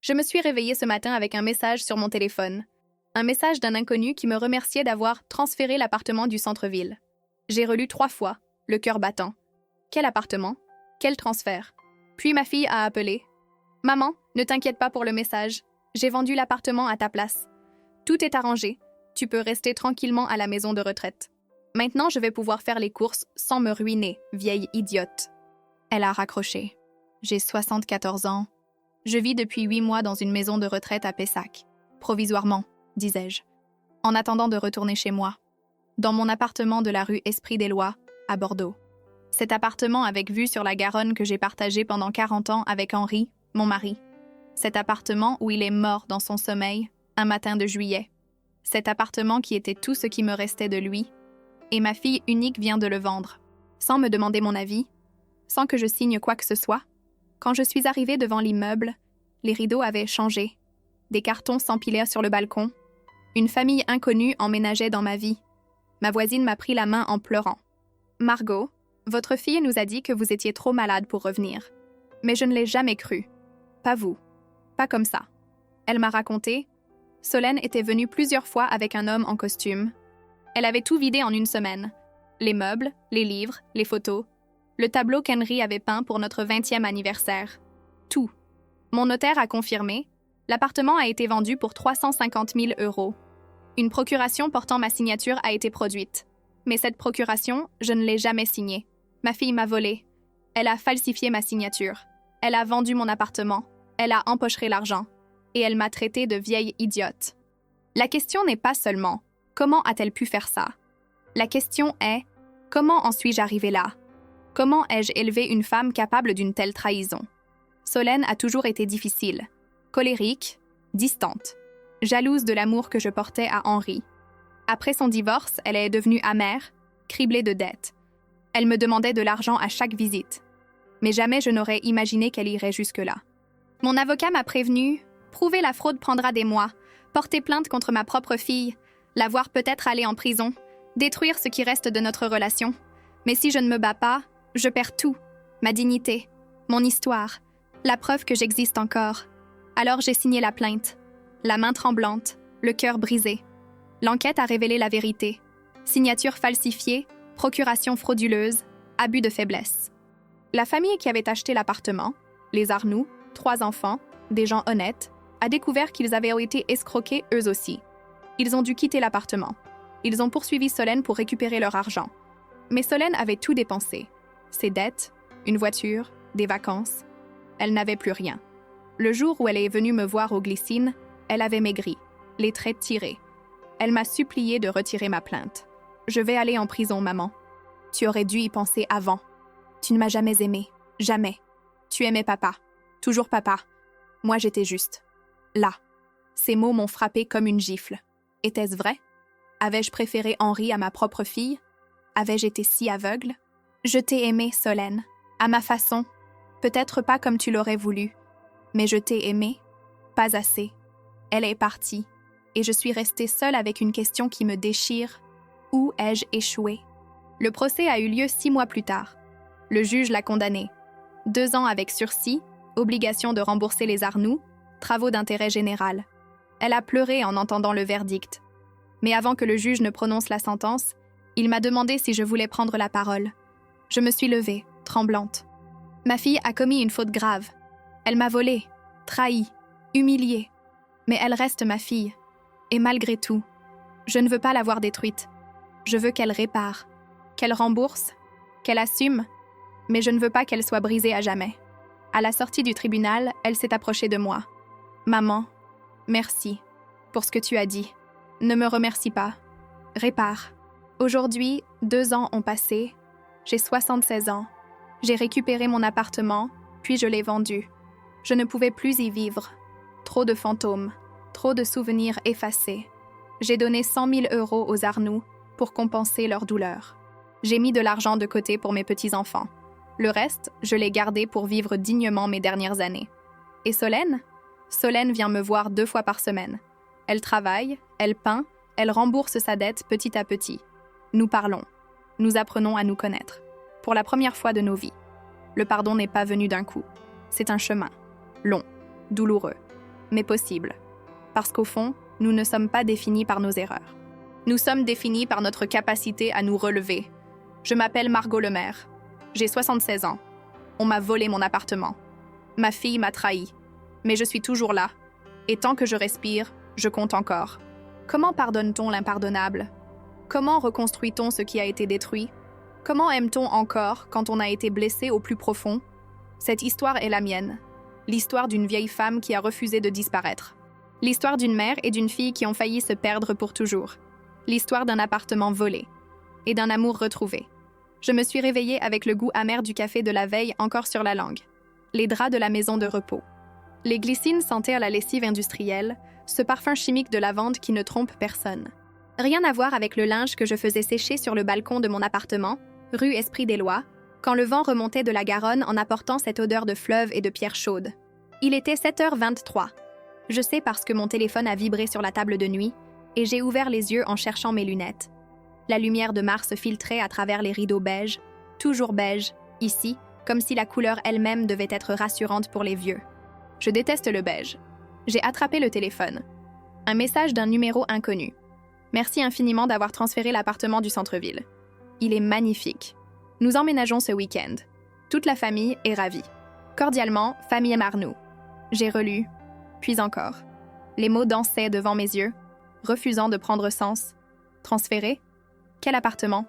Je me suis réveillée ce matin avec un message sur mon téléphone. Un message d'un inconnu qui me remerciait d'avoir transféré l'appartement du centre-ville. J'ai relu 3 fois, le cœur battant. Quel appartement? Quel transfert? Puis ma fille a appelé. « Maman, ne t'inquiète pas pour le message. J'ai vendu l'appartement à ta place. Tout est arrangé. Tu peux rester tranquillement à la maison de retraite. Maintenant, je vais pouvoir faire les courses sans me ruiner, vieille idiote. » Elle a raccroché. J'ai 74 ans. Je vis depuis 8 mois dans une maison de retraite à Pessac. Provisoirement, disais-je. En attendant de retourner chez moi. Dans mon appartement de la rue Esprit des Lois, à Bordeaux. Cet appartement avec vue sur la Garonne que j'ai partagé pendant 40 ans avec Henri, mon mari. Cet appartement où il est mort dans son sommeil, un matin de juillet. Cet appartement qui était tout ce qui me restait de lui. Et ma fille unique vient de le vendre. Sans me demander mon avis, sans que je signe quoi que ce soit. Quand je suis arrivée devant l'immeuble, les rideaux avaient changé. Des cartons s'empilaient sur le balcon. Une famille inconnue emménageait dans ma vie. Ma voisine m'a pris la main en pleurant. « Margot, votre fille nous a dit que vous étiez trop malade pour revenir. Mais je ne l'ai jamais cru. Pas vous. Pas comme ça. » Elle m'a raconté. Solène était venue plusieurs fois avec un homme en costume. Elle avait tout vidé en une semaine. Les meubles, les livres, les photos. Le tableau qu'Henri avait peint pour notre 20e anniversaire. Tout. Mon notaire a confirmé. L'appartement a été vendu pour 350 000 €. Une procuration portant ma signature a été produite. Mais cette procuration, je ne l'ai jamais signée. Ma fille m'a volé. Elle a falsifié ma signature. Elle a vendu mon appartement. Elle a empoché l'argent. Et elle m'a traitée de vieille idiote. La question n'est pas seulement « Comment a-t-elle pu faire ça ?» La question est « Comment en suis-je arrivée là ?» Comment ai-je élevé une femme capable d'une telle trahison? Solène a toujours été difficile, colérique, distante, jalouse de l'amour que je portais à Henri. Après son divorce, elle est devenue amère, criblée de dettes. Elle me demandait de l'argent à chaque visite. Mais jamais je n'aurais imaginé qu'elle irait jusque-là. Mon avocat m'a prévenu, prouver la fraude prendra des mois, porter plainte contre ma propre fille, la voir peut-être aller en prison, détruire ce qui reste de notre relation. Mais si je ne me bats pas, je perds tout, ma dignité, mon histoire, la preuve que j'existe encore. Alors j'ai signé la plainte, la main tremblante, le cœur brisé. L'enquête a révélé la vérité. Signature falsifiée, procuration frauduleuse, abus de faiblesse. La famille qui avait acheté l'appartement, les Arnoux, 3 enfants, des gens honnêtes, a découvert qu'ils avaient été escroqués eux aussi. Ils ont dû quitter l'appartement. Ils ont poursuivi Solène pour récupérer leur argent. Mais Solène avait tout dépensé. Ses dettes, une voiture, des vacances. Elle n'avait plus rien. Le jour où elle est venue me voir aux Glycines, elle avait maigri, les traits tirés. Elle m'a supplié de retirer ma plainte. « Je vais aller en prison, maman. Tu aurais dû y penser avant. Tu ne m'as jamais aimée. Jamais. Tu aimais papa. Toujours papa. Moi, j'étais juste. Là. » Ces mots m'ont frappée comme une gifle. Était-ce vrai? Avais-je préféré Henri à ma propre fille? Avais-je été si aveugle? Je t'ai aimée, Solène, à ma façon. Peut-être pas comme tu l'aurais voulu. Mais je t'ai aimée. Pas assez. Elle est partie. Et je suis restée seule avec une question qui me déchire. Où ai-je échoué? Le procès a eu lieu 6 mois plus tard. Le juge l'a condamnée. 2 ans avec sursis, obligation de rembourser les Arnoux, travaux d'intérêt général. Elle a pleuré en entendant le verdict. Mais avant que le juge ne prononce la sentence, il m'a demandé si je voulais prendre la parole. Je me suis levée, tremblante. Ma fille a commis une faute grave. Elle m'a volée, trahie, humiliée. Mais elle reste ma fille. Et malgré tout, je ne veux pas la voir détruite. Je veux qu'elle répare, qu'elle rembourse, qu'elle assume, mais je ne veux pas qu'elle soit brisée à jamais. À la sortie du tribunal, elle s'est approchée de moi. « Maman, merci pour ce que tu as dit. Ne me remercie pas. Répare. » Aujourd'hui, 2 ans ont passé. J'ai 76 ans. J'ai récupéré mon appartement, puis je l'ai vendu. Je ne pouvais plus y vivre. Trop de fantômes, trop de souvenirs effacés. J'ai donné 100 000 € aux Arnoux pour compenser leur douleur. J'ai mis de l'argent de côté pour mes petits-enfants. Le reste, je l'ai gardé pour vivre dignement mes dernières années. Et Solène? Solène vient me voir 2 fois par semaine. Elle travaille, elle peint, elle rembourse sa dette petit à petit. Nous parlons. Nous apprenons à nous connaître. Pour la première fois de nos vies. Le pardon n'est pas venu d'un coup. C'est un chemin. Long, douloureux. mais possible. Parce qu'au fond, nous ne sommes pas définis par nos erreurs. Nous sommes définis par notre capacité à nous relever. Je m'appelle Margot Lemaire. J'ai 76 ans. On m'a volé mon appartement. Ma fille m'a trahi. Mais je suis toujours là. Et tant que je respire, je compte encore. Comment pardonne-t-on l'impardonnable? Comment reconstruit-on ce qui a été détruit? Comment aime-t-on encore quand on a été blessé au plus profond? Cette histoire est la mienne. L'histoire d'une vieille femme qui a refusé de disparaître. L'histoire d'une mère et d'une fille qui ont failli se perdre pour toujours. L'histoire d'un appartement volé. Et d'un amour retrouvé. Je me suis réveillée avec le goût amer du café de la veille encore sur la langue. Les draps de la maison de repos. Les glycines sentaient à la lessive industrielle, ce parfum chimique de lavande qui ne trompe personne. Rien à voir avec le linge que je faisais sécher sur le balcon de mon appartement, rue Esprit des Lois, quand le vent remontait de la Garonne en apportant cette odeur de fleuve et de pierre chaude. Il était 7h23. Je sais parce que mon téléphone a vibré sur la table de nuit et j'ai ouvert les yeux en cherchant mes lunettes. La lumière de Mars filtrait à travers les rideaux beige, toujours beige, ici, comme si la couleur elle-même devait être rassurante pour les vieux. Je déteste le beige. J'ai attrapé le téléphone. Un message d'un numéro inconnu. Merci infiniment d'avoir transféré l'appartement du centre-ville. Il est magnifique. Nous emménageons ce week-end. Toute la famille est ravie. Cordialement, famille Marnoux. J'ai relu, puis encore. Les mots dansaient devant mes yeux, refusant de prendre sens. Transféré? Quel appartement?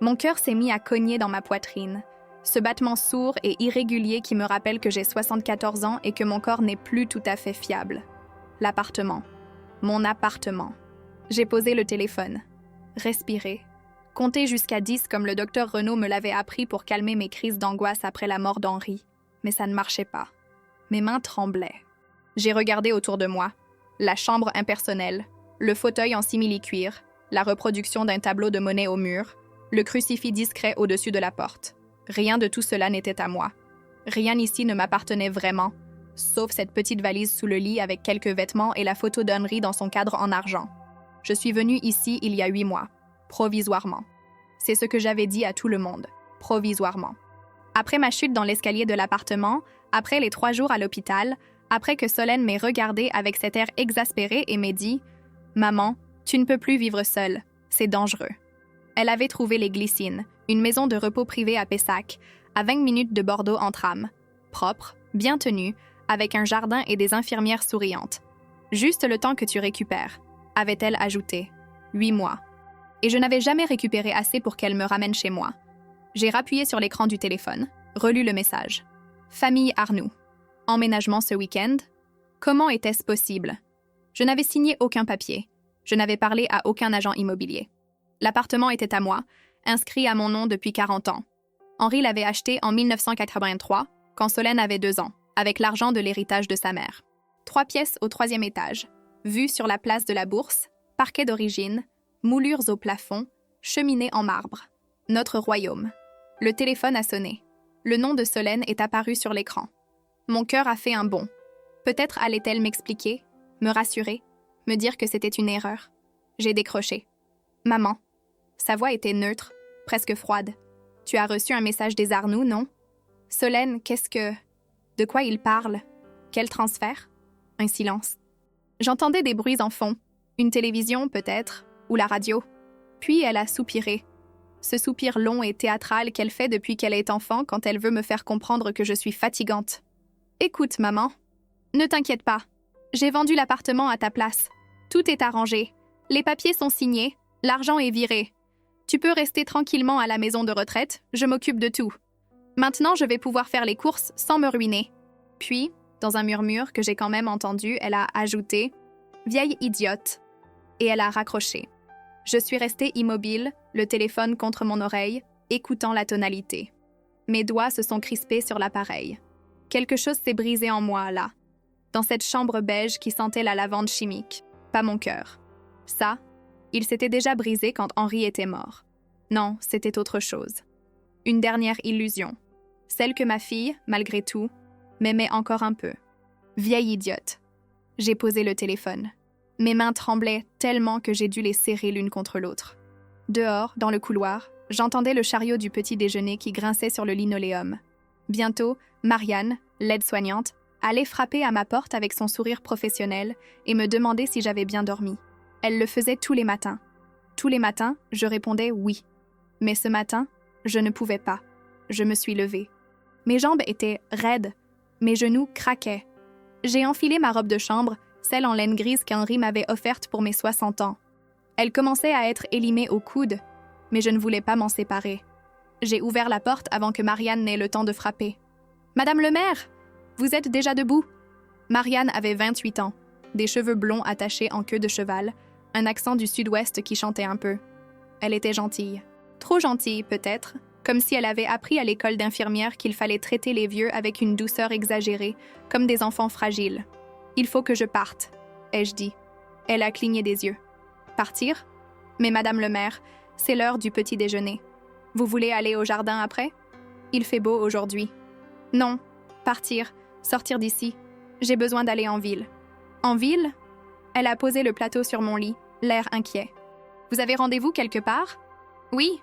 Mon cœur s'est mis à cogner dans ma poitrine. Ce battement sourd et irrégulier qui me rappelle que j'ai 74 ans et que mon corps n'est plus tout à fait fiable. L'appartement. Mon appartement. J'ai posé le téléphone. Respiré. Compter jusqu'à 10 comme le docteur Renaud me l'avait appris pour calmer mes crises d'angoisse après la mort d'Henri. Mais ça ne marchait pas. Mes mains tremblaient. J'ai regardé autour de moi. La chambre impersonnelle, le fauteuil en simili-cuir, la reproduction d'un tableau de Monet au mur, le crucifix discret au-dessus de la porte. Rien de tout cela n'était à moi. Rien ici ne m'appartenait vraiment, sauf cette petite valise sous le lit avec quelques vêtements et la photo d'Henri dans son cadre en argent. Je suis venue ici il y a 8 mois, provisoirement. C'est ce que j'avais dit à tout le monde, provisoirement. Après ma chute dans l'escalier de l'appartement, après les 3 jours à l'hôpital, après que Solène m'ait regardée avec cet air exaspéré et m'ait dit « Maman, tu ne peux plus vivre seule, c'est dangereux. » Elle avait trouvé les Glycines, une maison de repos privée à Pessac, à 20 minutes de Bordeaux en tram. Propre, bien tenue, avec un jardin et des infirmières souriantes. Juste le temps que tu récupères, avait-elle ajouté. 8 mois. Et je n'avais jamais récupéré assez pour qu'elle me ramène chez moi. J'ai rappuyé sur l'écran du téléphone, relu le message. Famille Arnoux. Emménagement ce week-end? Comment était-ce possible? Je n'avais signé aucun papier. Je n'avais parlé à aucun agent immobilier. L'appartement était à moi, inscrit à mon nom depuis 40 ans. Henri l'avait acheté en 1983, quand Solène avait 2 ans, avec l'argent de l'héritage de sa mère. 3 pièces au 3e étage, vue sur la place de la Bourse, parquet d'origine, moulures au plafond, cheminée en marbre. Notre royaume. Le téléphone a sonné. Le nom de Solène est apparu sur l'écran. Mon cœur a fait un bond. Peut-être allait-elle m'expliquer, me rassurer, me dire que c'était une erreur. J'ai décroché. Maman. Sa voix était neutre, presque froide. Tu as reçu un message des Arnoux, non? Solène, qu'est-ce que... De quoi il parle? Quel transfert? Un silence. J'entendais des bruits en fond. Une télévision, peut-être, ou la radio. Puis elle a soupiré. Ce soupir long et théâtral qu'elle fait depuis qu'elle est enfant quand elle veut me faire comprendre que je suis fatigante. Écoute, maman. Ne t'inquiète pas. J'ai vendu l'appartement à ta place. Tout est arrangé. Les papiers sont signés. L'argent est viré. Tu peux rester tranquillement à la maison de retraite, je m'occupe de tout. Maintenant, je vais pouvoir faire les courses sans me ruiner. Puis, dans un murmure que j'ai quand même entendu, elle a ajouté « Vieille idiote » et elle a raccroché. Je suis restée immobile, le téléphone contre mon oreille, écoutant la tonalité. Mes doigts se sont crispés sur l'appareil. Quelque chose s'est brisé en moi, là, dans cette chambre beige qui sentait la lavande chimique, pas mon cœur. Ça, il s'était déjà brisé quand Henri était mort. Non, c'était autre chose. Une dernière illusion. Celle que ma fille, malgré tout, m'aimait encore un peu. Vieille idiote. J'ai posé le téléphone. Mes mains tremblaient tellement que j'ai dû les serrer l'une contre l'autre. Dehors, dans le couloir, j'entendais le chariot du petit déjeuner qui grinçait sur le linoléum. Bientôt, Marianne, l'aide-soignante, allait frapper à ma porte avec son sourire professionnel et me demander si j'avais bien dormi. Elle le faisait tous les matins. Tous les matins, je répondais oui. Mais ce matin, je ne pouvais pas. Je me suis levée. Mes jambes étaient raides. Mes genoux craquaient. J'ai enfilé ma robe de chambre, celle en laine grise qu'Henri m'avait offerte pour mes 60 ans. Elle commençait à être élimée au coude, mais je ne voulais pas m'en séparer. J'ai ouvert la porte avant que Marianne n'ait le temps de frapper. « Madame le maire, vous êtes déjà debout ?» Marianne avait 28 ans, des cheveux blonds attachés en queue de cheval, un accent du sud-ouest qui chantait un peu. Elle était gentille. Trop gentille, peut-être, comme si elle avait appris à l'école d'infirmière qu'il fallait traiter les vieux avec une douceur exagérée, comme des enfants fragiles. « Il faut que je parte », ai-je dit. Elle a cligné des yeux. « Partir ? Mais Madame le maire, c'est l'heure du petit déjeuner. Vous voulez aller au jardin après ? Il fait beau aujourd'hui. » « Non, partir, sortir d'ici. J'ai besoin d'aller en ville. »« En ville ?» Elle a posé le plateau sur mon lit, l'air inquiet. « Vous avez rendez-vous quelque part ? » « Oui. »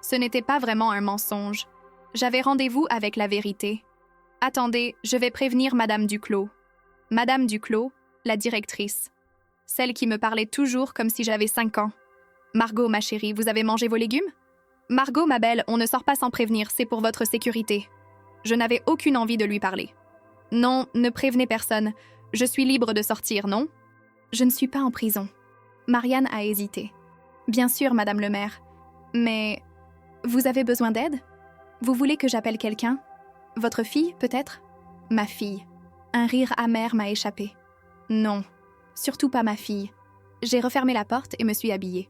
Ce n'était pas vraiment un mensonge. J'avais rendez-vous avec la vérité. « Attendez, je vais prévenir Madame Duclos. » Madame Duclos, la directrice. Celle qui me parlait toujours comme si j'avais 5 ans. « Margot, ma chérie, vous avez mangé vos légumes ? » « Margot, ma belle, on ne sort pas sans prévenir, c'est pour votre sécurité. » Je n'avais aucune envie de lui parler. « Non, ne prévenez personne. Je suis libre de sortir, non ? » « Je ne suis pas en prison. » Marianne a hésité. « Bien sûr, Madame le maire. Mais vous avez besoin d'aide ? Vous voulez que j'appelle quelqu'un ? Votre fille, peut-être ? » « Ma fille. » Un rire amer m'a échappé. « Non, surtout pas ma fille. » J'ai refermé la porte et me suis habillée.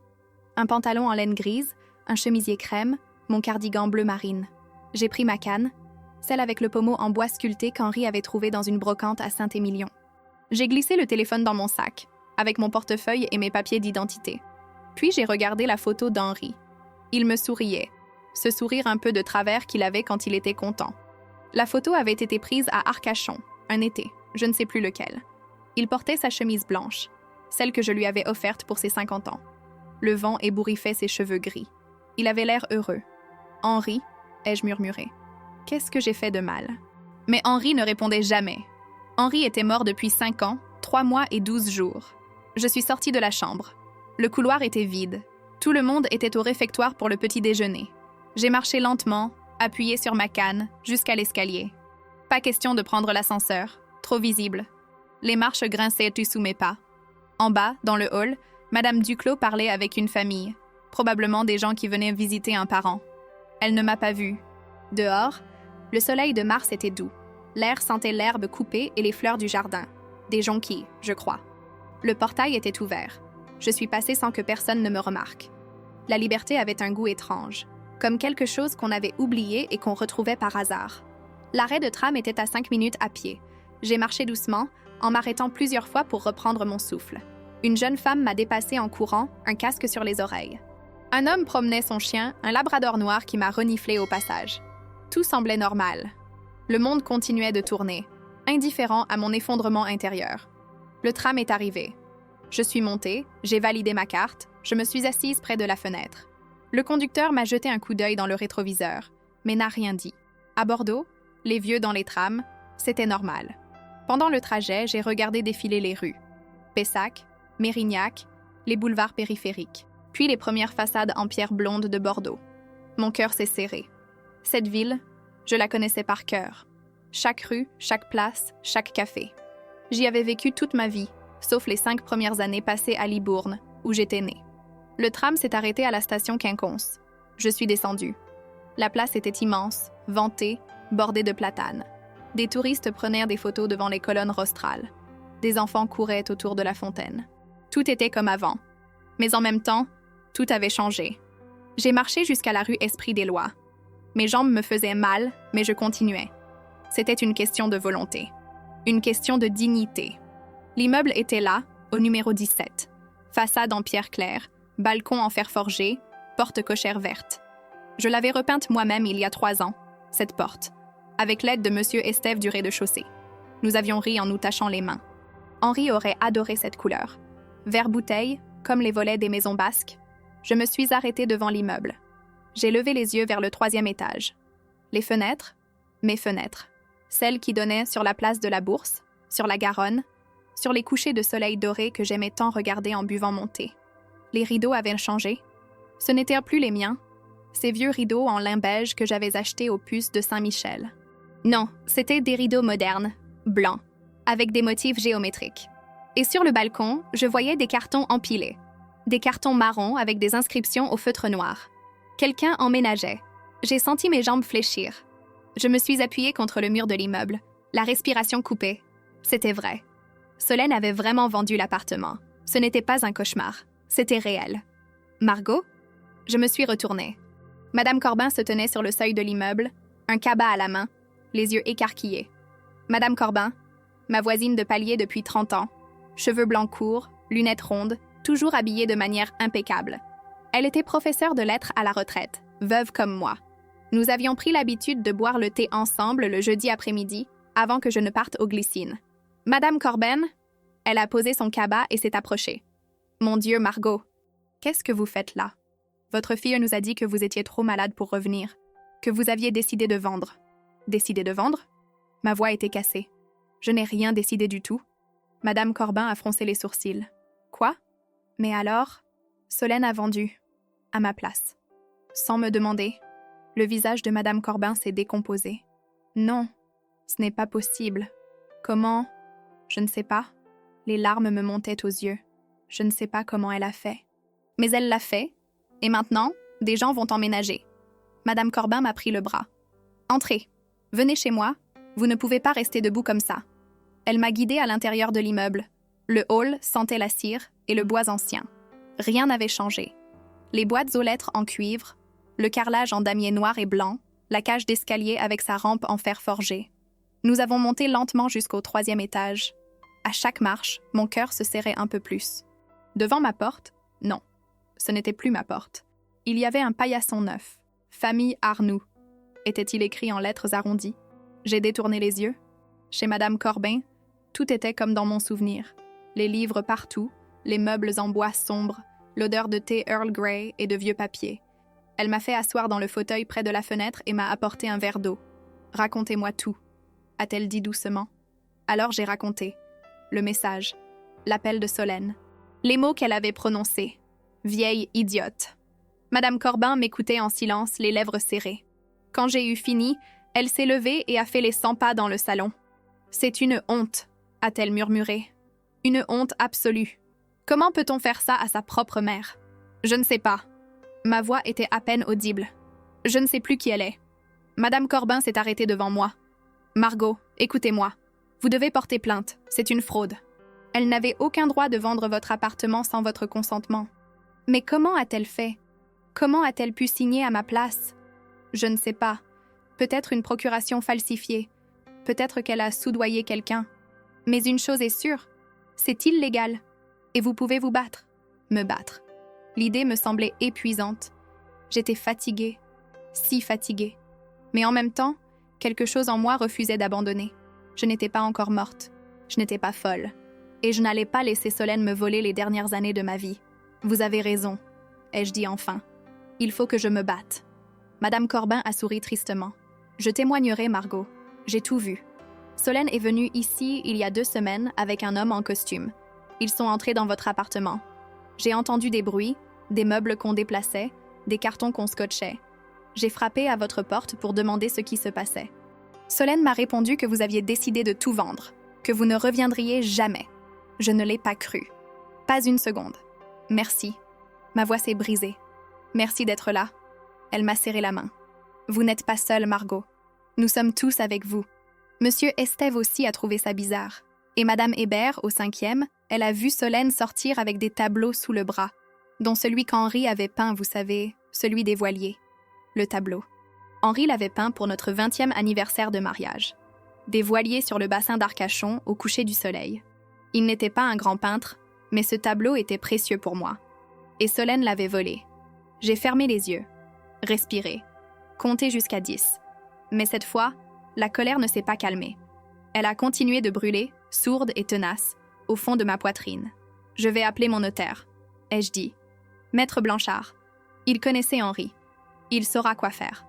Un pantalon en laine grise, un chemisier crème, mon cardigan bleu marine. J'ai pris ma canne, celle avec le pommeau en bois sculpté qu'Henri avait trouvé dans une brocante à Saint-Émilion. J'ai glissé le téléphone dans mon sac, avec mon portefeuille et mes papiers d'identité. Puis j'ai regardé la photo d'Henri. Il me souriait, ce sourire un peu de travers qu'il avait quand il était content. La photo avait été prise à Arcachon, un été, je ne sais plus lequel. Il portait sa chemise blanche, celle que je lui avais offerte pour ses 50 ans. Le vent ébouriffait ses cheveux gris. Il avait l'air heureux. « Henri », ai-je murmuré. « Qu'est-ce que j'ai fait de mal ?» Mais Henri ne répondait jamais. Henri était mort depuis 5 ans, 3 mois et 12 jours. Je suis sortie de la chambre. Le couloir était vide. Tout le monde était au réfectoire pour le petit déjeuner. J'ai marché lentement, appuyé sur ma canne, jusqu'à l'escalier. Pas question de prendre l'ascenseur, trop visible. Les marches grinçaient sous mes pas. En bas, dans le hall, Madame Duclos parlait avec une famille, probablement des gens qui venaient visiter un parent. Elle ne m'a pas vue. Dehors, le soleil de mars était doux. L'air sentait l'herbe coupée et les fleurs du jardin. Des jonquilles, je crois. Le portail était ouvert. Je suis passée sans que personne ne me remarque. La liberté avait un goût étrange, comme quelque chose qu'on avait oublié et qu'on retrouvait par hasard. L'arrêt de tram était à 5 minutes à pied. J'ai marché doucement, en m'arrêtant plusieurs fois pour reprendre mon souffle. Une jeune femme m'a dépassée en courant, un casque sur les oreilles. Un homme promenait son chien, un labrador noir qui m'a reniflé au passage. Tout semblait normal. Le monde continuait de tourner, indifférent à mon effondrement intérieur. Le tram est arrivé. Je suis montée, j'ai validé ma carte, je me suis assise près de la fenêtre. Le conducteur m'a jeté un coup d'œil dans le rétroviseur, mais n'a rien dit. À Bordeaux, les vieux dans les trams, c'était normal. Pendant le trajet, j'ai regardé défiler les rues. Pessac, Mérignac, les boulevards périphériques, puis les premières façades en pierre blonde de Bordeaux. Mon cœur s'est serré. Cette ville, je la connaissais par cœur. Chaque rue, chaque place, chaque café. J'y avais vécu toute ma vie, sauf les 5 premières années passées à Libourne, où j'étais née. Le tram s'est arrêté à la station Quinconce. Je suis descendue. La place était immense, vantée, bordée de platanes. Des touristes prenaient des photos devant les colonnes rostrales. Des enfants couraient autour de la fontaine. Tout était comme avant. Mais en même temps, tout avait changé. J'ai marché jusqu'à la rue Esprit-des-Lois. Mes jambes me faisaient mal, mais je continuais. C'était une question de volonté. Une question de dignité. L'immeuble était là, au numéro 17. Façade en pierre claire, balcon en fer forgé, porte cochère verte. Je l'avais repeinte moi-même il y a 3 ans, cette porte, avec l'aide de Monsieur Estève du rez-de-chaussée. Nous avions ri en nous tachant les mains. Henri aurait adoré cette couleur. Vert bouteille, comme les volets des maisons basques. Je me suis arrêtée devant l'immeuble. J'ai levé les yeux vers le 3e étage. Les fenêtres, mes fenêtres. celle qui donnait sur la place de la Bourse, sur la Garonne, sur les couchers de soleil doré que j'aimais tant regarder en buvant mon thé. Les rideaux avaient changé. Ce n'étaient plus les miens, ces vieux rideaux en lin beige que j'avais achetés aux puces de Saint-Michel. Non, c'étaient des rideaux modernes, blancs, avec des motifs géométriques. Et sur le balcon, je voyais des cartons empilés. Des cartons marrons avec des inscriptions au feutre noir. Quelqu'un emménageait. J'ai senti mes jambes fléchir. Je me suis appuyée contre le mur de l'immeuble, la respiration coupée. C'était vrai. Solène avait vraiment vendu l'appartement. Ce n'était pas un cauchemar. C'était réel. Margot? Je me suis retournée. Madame Corbin se tenait sur le seuil de l'immeuble, un cabas à la main, les yeux écarquillés. Madame Corbin, ma voisine de palier depuis 30 ans, cheveux blancs courts, lunettes rondes, toujours habillée de manière impeccable. Elle était professeure de lettres à la retraite, veuve comme moi. Nous avions pris l'habitude de boire le thé ensemble le jeudi après-midi, avant que je ne parte aux Glycines. Madame Corbin, elle a posé son cabas et s'est approchée. Mon Dieu, Margot, qu'est-ce que vous faites là? Votre fille nous a dit que vous étiez trop malade pour revenir, que vous aviez décidé de vendre. Décidé de vendre? Ma voix était cassée. Je n'ai rien décidé du tout. Madame Corbin a froncé les sourcils. Quoi? Mais alors, Solène a vendu, à ma place. Sans me demander, le visage de Madame Corbin s'est décomposé. Non, ce n'est pas possible. Comment? Je ne sais pas. Les larmes me montaient aux yeux. Je ne sais pas comment elle a fait. Mais elle l'a fait, et maintenant, des gens vont emménager. Madame Corbin m'a pris le bras. Entrez, venez chez moi, vous ne pouvez pas rester debout comme ça. Elle m'a guidée à l'intérieur de l'immeuble. Le hall sentait la cire et le bois ancien. Rien n'avait changé. Les boîtes aux lettres en cuivre, le carrelage en damier noir et blanc, la cage d'escalier avec sa rampe en fer forgé. Nous avons monté lentement jusqu'au 3e étage. À chaque marche, mon cœur se serrait un peu plus. Devant ma porte, non, ce n'était plus ma porte. Il y avait un paillasson neuf. Famille Arnoux. Était-il écrit en lettres arrondies? J'ai détourné les yeux. Chez Madame Corbin, tout était comme dans mon souvenir. Les livres partout, les meubles en bois sombre, l'odeur de thé Earl Grey et de vieux papier. Elle m'a fait asseoir dans le fauteuil près de la fenêtre et m'a apporté un verre d'eau. « Racontez-moi tout », a-t-elle dit doucement. Alors j'ai raconté. Le message. L'appel de Solène. Les mots qu'elle avait prononcés. Vieille idiote. Madame Corbin m'écoutait en silence, les lèvres serrées. Quand j'ai eu fini, elle s'est levée et a fait les 100 pas dans le salon. « C'est une honte », a-t-elle murmuré. Une honte absolue. Comment peut-on faire ça à sa propre mère? Je ne sais pas. Ma voix était à peine audible. Je ne sais plus qui elle est. Madame Corbin s'est arrêtée devant moi. Margot, écoutez-moi. Vous devez porter plainte. C'est une fraude. Elle n'avait aucun droit de vendre votre appartement sans votre consentement. Mais comment a-t-elle fait? Comment a-t-elle pu signer à ma place? Je ne sais pas. Peut-être une procuration falsifiée. Peut-être qu'elle a soudoyé quelqu'un. Mais une chose est sûre, c'est illégal. Et vous pouvez vous battre. Me battre. L'idée me semblait épuisante. J'étais fatiguée. Si fatiguée. Mais en même temps, quelque chose en moi refusait d'abandonner. Je n'étais pas encore morte. Je n'étais pas folle. Et je n'allais pas laisser Solène me voler les dernières années de ma vie. Vous avez raison, ai-je dit enfin. Il faut que je me batte. Madame Corbin a souri tristement. Je témoignerai, Margot. J'ai tout vu. Solène est venue ici il y a 2 semaines avec un homme en costume. Ils sont entrés dans votre appartement. J'ai entendu des bruits, des meubles qu'on déplaçait, des cartons qu'on scotchait. J'ai frappé à votre porte pour demander ce qui se passait. Solène m'a répondu que vous aviez décidé de tout vendre, que vous ne reviendriez jamais. Je ne l'ai pas cru. Pas une seconde. Merci. Ma voix s'est brisée. Merci d'être là. Elle m'a serré la main. Vous n'êtes pas seule, Margot. Nous sommes tous avec vous. Monsieur Estève aussi a trouvé ça bizarre. Et Madame Hébert, au 5e, elle a vu Solène sortir avec des tableaux sous le bras, dont celui qu'Henri avait peint, vous savez, celui des voiliers. Le tableau. Henri l'avait peint pour notre 20e anniversaire de mariage. Des voiliers sur le bassin d'Arcachon au coucher du soleil. Il n'était pas un grand peintre, mais ce tableau était précieux pour moi. Et Solène l'avait volé. J'ai fermé les yeux, respiré, compté jusqu'à 10. Mais cette fois, la colère ne s'est pas calmée. Elle a continué de brûler, sourde et tenace, au fond de ma poitrine. « Je vais appeler mon notaire », ai-je dit. « Maître Blanchard. » Il connaissait Henri. Il saura quoi faire.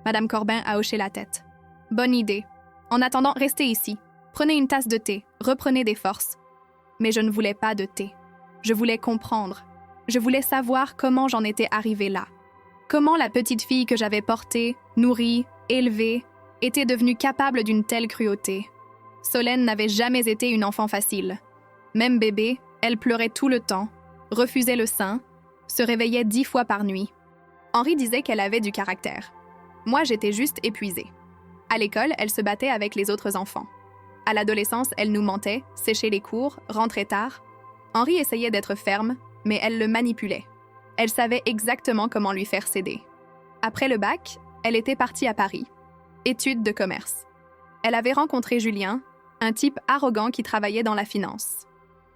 Madame Corbin a hoché la tête. « Bonne idée. En attendant, restez ici. Prenez une tasse de thé, reprenez des forces. Mais je ne voulais pas de thé. Je voulais comprendre. Je voulais savoir comment j'en étais arrivée là. Comment la petite fille que j'avais portée, nourrie, élevée, était devenue capable d'une telle cruauté. Solène n'avait jamais été une enfant facile. Même bébé, elle pleurait tout le temps, refusait le sein, se réveillait 10 fois par nuit. Henri disait qu'elle avait du caractère. Moi, j'étais juste épuisée. À l'école, elle se battait avec les autres enfants. À l'adolescence, elle nous mentait, séchait les cours, rentrait tard. Henri essayait d'être ferme, mais elle le manipulait. Elle savait exactement comment lui faire céder. Après le bac, elle était partie à Paris. Études de commerce. Elle avait rencontré Julien, un type arrogant qui travaillait dans la finance.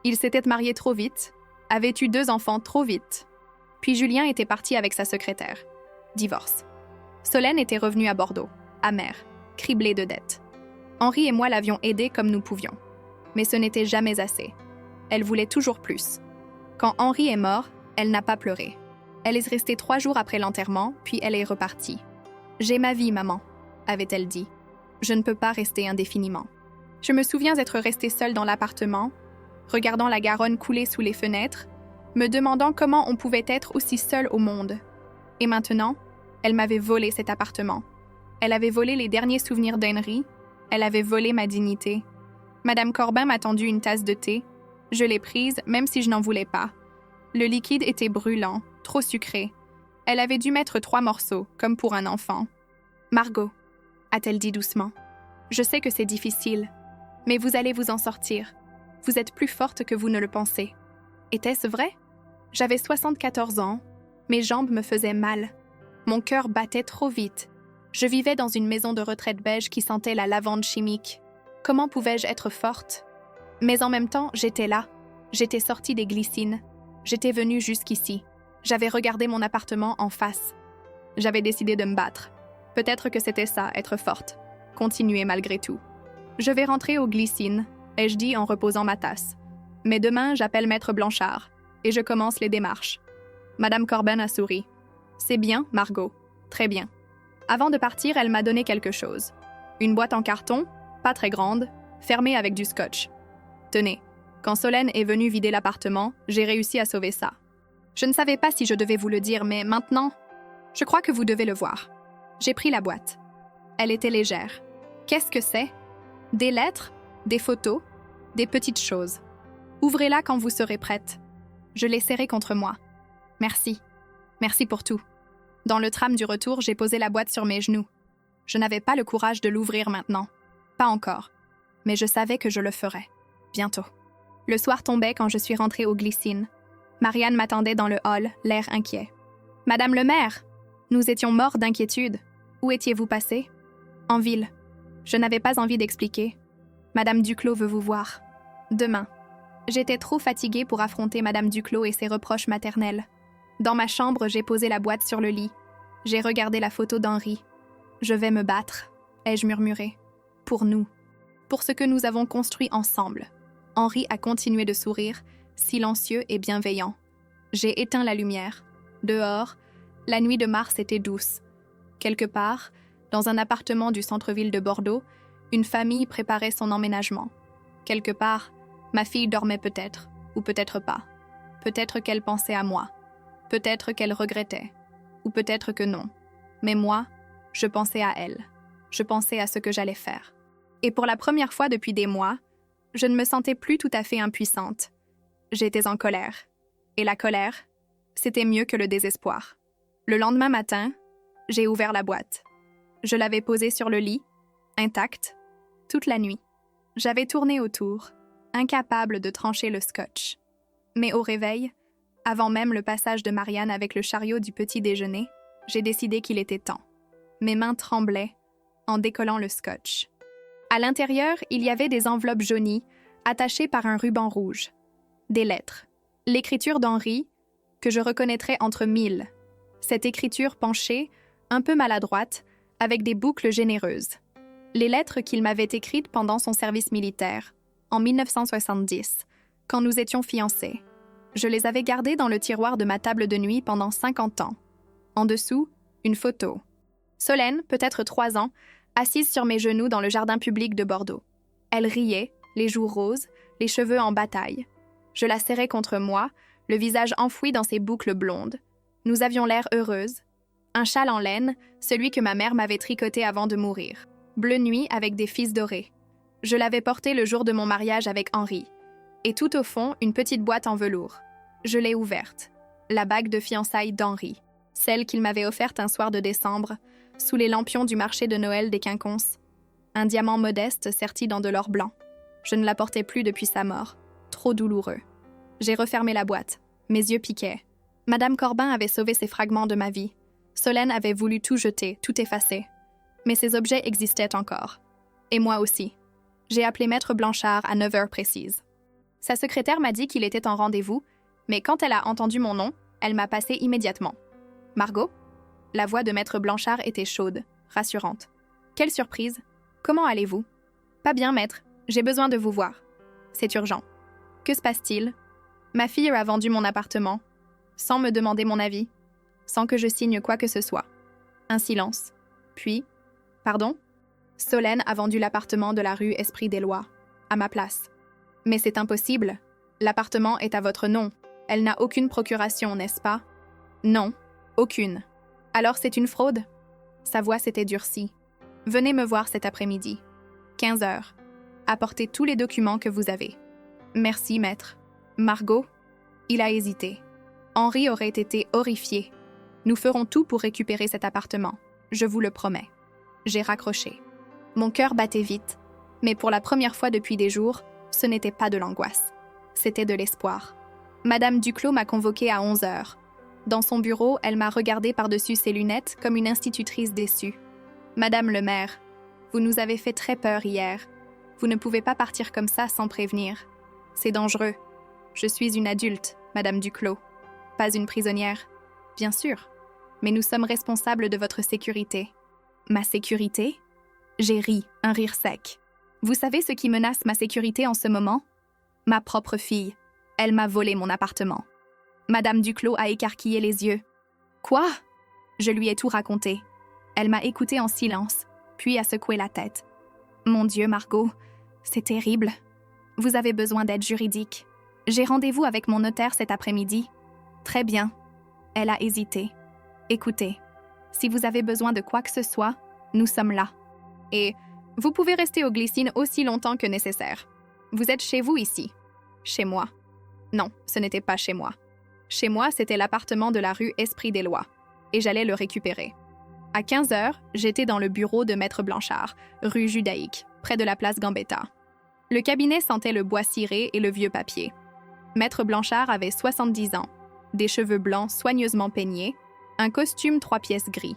Il s'était marié trop vite, avait eu 2 enfants trop vite. Puis Julien était parti avec sa secrétaire. Divorce. Solène était revenue à Bordeaux, amère, criblée de dettes. Henri et moi l'avions aidée comme nous pouvions. Mais ce n'était jamais assez. Elle voulait toujours plus. Quand Henri est mort, elle n'a pas pleuré. Elle est restée 3 jours après l'enterrement, puis elle est repartie. « J'ai ma vie, maman », avait-elle dit. « Je ne peux pas rester indéfiniment. » Je me souviens d'être restée seule dans l'appartement, regardant la Garonne couler sous les fenêtres, me demandant comment on pouvait être aussi seule au monde. Et maintenant, elle m'avait volé cet appartement. Elle avait volé les derniers souvenirs d'Henri. Elle avait volé ma dignité. Madame Corbin m'a tendu une tasse de thé. Je l'ai prise, même si je n'en voulais pas. Le liquide était brûlant, trop sucré. Elle avait dû mettre 3 morceaux, comme pour un enfant. « Margot », a-t-elle dit doucement, « je sais que c'est difficile, mais vous allez vous en sortir. Vous êtes plus forte que vous ne le pensez. » Était-ce vrai? J'avais 74 ans. Mes jambes me faisaient mal. Mon cœur battait trop vite. Je vivais dans une maison de retraite beige qui sentait la lavande chimique. Comment pouvais-je être forte? Mais en même temps, j'étais là. J'étais sortie des glycines. J'étais venue jusqu'ici. J'avais regardé mon appartement en face. J'avais décidé de me battre. Peut-être que c'était ça, être forte. Continuer malgré tout. Je vais rentrer aux glycines, ai-je dit en reposant ma tasse. Mais demain, j'appelle Maître Blanchard et je commence les démarches. Madame Corbin a souri. C'est bien, Margot. Très bien. Avant de partir, elle m'a donné quelque chose. Une boîte en carton, pas très grande, fermée avec du scotch. Tenez, quand Solène est venue vider l'appartement, j'ai réussi à sauver ça. Je ne savais pas si je devais vous le dire, mais maintenant, je crois que vous devez le voir. J'ai pris la boîte. Elle était légère. Qu'est-ce que c'est? Des lettres, des photos, des petites choses. Ouvrez-la quand vous serez prête. Je l'ai serrée contre moi. Merci. Merci pour tout. Dans le tram du retour, j'ai posé la boîte sur mes genoux. Je n'avais pas le courage de l'ouvrir maintenant. Pas encore. Mais je savais que je le ferais. Bientôt. Le soir tombait quand je suis rentrée aux glycines. Marianne m'attendait dans le hall, l'air inquiet. « Madame le maire !» Nous étions morts d'inquiétude. Où étiez-vous passée? En ville. Je n'avais pas envie d'expliquer. Madame Duclos veut vous voir. Demain. J'étais trop fatiguée pour affronter Madame Duclos et ses reproches maternels. Dans ma chambre, j'ai posé la boîte sur le lit. J'ai regardé la photo d'Henri. Je vais me battre, ai-je murmuré. Pour nous. Pour ce que nous avons construit ensemble. Henri a continué de sourire, silencieux et bienveillant. J'ai éteint la lumière. Dehors, la nuit de mars était douce. Quelque part, dans un appartement du centre-ville de Bordeaux, une famille préparait son emménagement. Quelque part, ma fille dormait peut-être, ou peut-être pas. Peut-être qu'elle pensait à moi. Peut-être qu'elle regrettait. Ou peut-être que non. Mais moi, je pensais à elle. Je pensais à ce que j'allais faire. Et pour la première fois depuis des mois, je ne me sentais plus tout à fait impuissante. J'étais en colère. Et la colère, c'était mieux que le désespoir. Le lendemain matin, j'ai ouvert la boîte. Je l'avais posée sur le lit, intacte, toute la nuit. J'avais tourné autour, incapable de trancher le scotch. Mais au réveil, avant même le passage de Marianne avec le chariot du petit déjeuner, j'ai décidé qu'il était temps. Mes mains tremblaient en décollant le scotch. À l'intérieur, il y avait des enveloppes jaunies, attachées par un ruban rouge. Des lettres. L'écriture d'Henri, que je reconnaîtrais entre mille. Cette écriture penchée, un peu maladroite, avec des boucles généreuses. Les lettres qu'il m'avait écrites pendant son service militaire, en 1970, quand nous étions fiancés. Je les avais gardées dans le tiroir de ma table de nuit pendant 50 ans. En dessous, une photo. Solène, peut-être 3 ans, assise sur mes genoux dans le jardin public de Bordeaux. Elle riait, les joues roses, les cheveux en bataille. Je la serrais contre moi, le visage enfoui dans ses boucles blondes. Nous avions l'air heureuses. Un châle en laine, celui que ma mère m'avait tricoté avant de mourir. Bleu nuit avec des fils dorés. Je l'avais porté le jour de mon mariage avec Henri. Et tout au fond, une petite boîte en velours. Je l'ai ouverte. La bague de fiançailles d'Henri. Celle qu'il m'avait offerte un soir de décembre, sous les lampions du marché de Noël des Quinconces. Un diamant modeste serti dans de l'or blanc. Je ne la portais plus depuis sa mort. Trop douloureux. J'ai refermé la boîte. Mes yeux piquaient. Madame Corbin avait sauvé ces fragments de ma vie. Solène avait voulu tout jeter, tout effacer. Mais ces objets existaient encore. Et moi aussi. J'ai appelé Maître Blanchard à 9 heures précises. Sa secrétaire m'a dit qu'il était en rendez-vous, mais quand elle a entendu mon nom, elle m'a passé immédiatement. « Margot ?» La voix de Maître Blanchard était chaude, rassurante. « Quelle surprise! Comment allez-vous ?»« Pas bien, maître. J'ai besoin de vous voir. C'est urgent. »« Que se passe-t-il ?»« Ma fille a vendu mon appartement, sans me demander mon avis, sans que je signe quoi que ce soit. » Un silence. Puis, « Pardon ?» Solène a vendu l'appartement de la rue Esprit-des-Lois, à ma place. « Mais c'est impossible. L'appartement est à votre nom. Elle n'a aucune procuration, n'est-ce pas? »« Non, aucune. Alors c'est une fraude ?» Sa voix s'était durcie. « Venez me voir cet après-midi. 15 heures. Apportez tous les documents que vous avez. »« Merci, maître. »« Margot ?» Il a hésité. Henri aurait été horrifié. « Nous ferons tout pour récupérer cet appartement. Je vous le promets. » J'ai raccroché. Mon cœur battait vite, mais pour la première fois depuis des jours, ce n'était pas de l'angoisse. C'était de l'espoir. Madame Duclos m'a convoquée à 11 heures. Dans son bureau, elle m'a regardée par-dessus ses lunettes comme une institutrice déçue. « Madame le maire, vous nous avez fait très peur hier. Vous ne pouvez pas partir comme ça sans prévenir. C'est dangereux. Je suis une adulte, Madame Duclos. Pas une prisonnière. Bien sûr. Mais nous sommes responsables de votre sécurité. » Ma sécurité? J'ai ri, un rire sec. Vous savez ce qui menace ma sécurité en ce moment? Ma propre fille. Elle m'a volé mon appartement. Madame Duclos a écarquillé les yeux. Quoi? Je lui ai tout raconté. Elle m'a écouté en silence, puis a secoué la tête. Mon Dieu, Margot, c'est terrible. Vous avez besoin d'aide juridique. J'ai rendez-vous avec mon notaire cet après-midi. Très bien. Elle a hésité. Écoutez, si vous avez besoin de quoi que ce soit, nous sommes là. Et vous pouvez rester aux Glycines aussi longtemps que nécessaire. Vous êtes chez vous ici. Chez moi. Non, ce n'était pas chez moi. Chez moi, c'était l'appartement de la rue Esprit-des-Lois, et j'allais le récupérer. À 15 heures, j'étais dans le bureau de Maître Blanchard, rue Judaïque, près de la place Gambetta. Le cabinet sentait le bois ciré et le vieux papier. Maître Blanchard avait 70 ans, des cheveux blancs soigneusement peignés, un costume 3 pièces gris.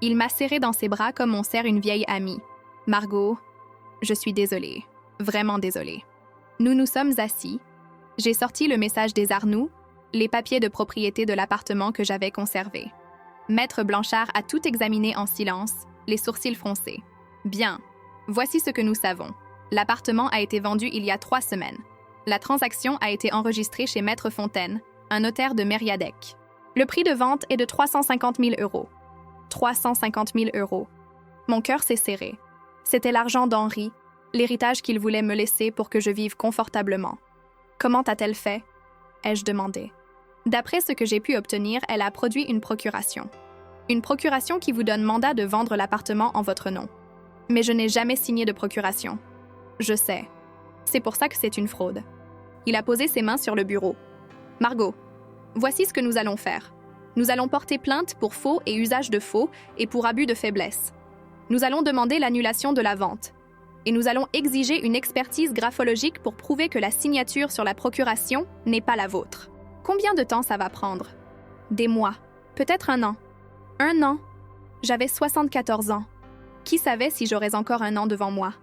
Il m'a serré dans ses bras comme on serre une vieille amie. « Margot, je suis désolée, vraiment désolée. » Nous nous sommes assis. J'ai sorti le message des Arnoux, les papiers de propriété de l'appartement que j'avais conservé. Maître Blanchard a tout examiné en silence, les sourcils froncés. « Bien, voici ce que nous savons. L'appartement a été vendu il y a 3 semaines. La transaction a été enregistrée chez Maître Fontaine, un notaire de Mériadec. Le prix de vente est de 350 000 €. 350 000 €. Mon cœur s'est serré. C'était l'argent d'Henri, l'héritage qu'il voulait me laisser pour que je vive confortablement. Comment a-t-elle fait? Ai-je demandé. D'après ce que j'ai pu obtenir, elle a produit une procuration. Une procuration qui vous donne mandat de vendre l'appartement en votre nom. Mais je n'ai jamais signé de procuration. Je sais. C'est pour ça que c'est une fraude. Il a posé ses mains sur le bureau. Margot, voici ce que nous allons faire. Nous allons porter plainte pour faux et usage de faux et pour abus de faiblesse. Nous allons demander l'annulation de la vente. Et nous allons exiger une expertise graphologique pour prouver que la signature sur la procuration n'est pas la vôtre. Combien de temps ça va prendre? Des mois. Peut-être 1 an. 1 an? J'avais 74 ans. Qui savait si j'aurais encore 1 an devant moi?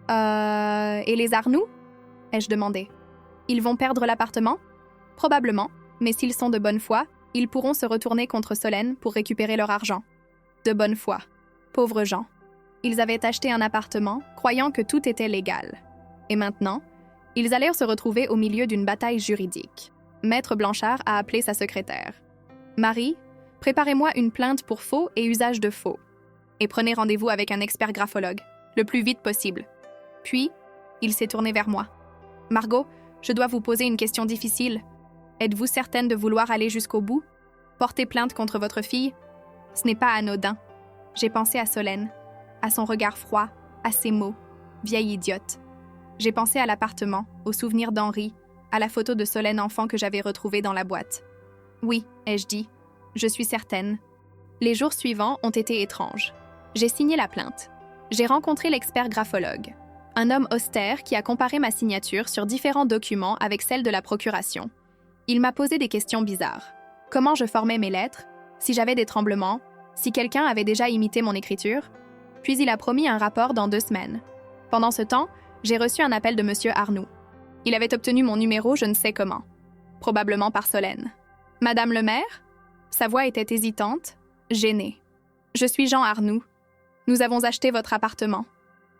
Et les Arnoux? Ai-je demandé. Ils vont perdre l'appartement? Probablement, mais s'ils sont de bonne foi, ils pourront se retourner contre Solène pour récupérer leur argent. De bonne foi. Pauvres gens. Ils avaient acheté un appartement, croyant que tout était légal. Et maintenant, ils allèrent se retrouver au milieu d'une bataille juridique. Maître Blanchard a appelé sa secrétaire. « Marie, préparez-moi une plainte pour faux et usage de faux. » et prenez rendez-vous avec un expert graphologue, le plus vite possible. » Puis, il s'est tourné vers moi. « Margot, je dois vous poser une question difficile. Êtes-vous certaine de vouloir aller jusqu'au bout? Porter plainte contre votre fille? Ce n'est pas anodin. » J'ai pensé à Solène, à son regard froid, à ses mots. Vieille idiote. J'ai pensé à l'appartement, aux souvenirs d'Henri, à la photo de Solène enfant que j'avais retrouvée dans la boîte. « Oui, ai-je dit. Je suis certaine. » Les jours suivants ont été étranges. J'ai signé la plainte. J'ai rencontré l'expert graphologue, un homme austère qui a comparé ma signature sur différents documents avec celle de la procuration. Il m'a posé des questions bizarres. Comment je formais mes lettres, si j'avais des tremblements, si quelqu'un avait déjà imité mon écriture. Puis il a promis un rapport dans 2 semaines. Pendant ce temps, j'ai reçu un appel de M. Arnoux. Il avait obtenu mon numéro je ne sais comment. Probablement par Solène. « Madame le maire ?» Sa voix était hésitante, gênée. « Je suis Jean Arnoux. Nous avons acheté votre appartement. »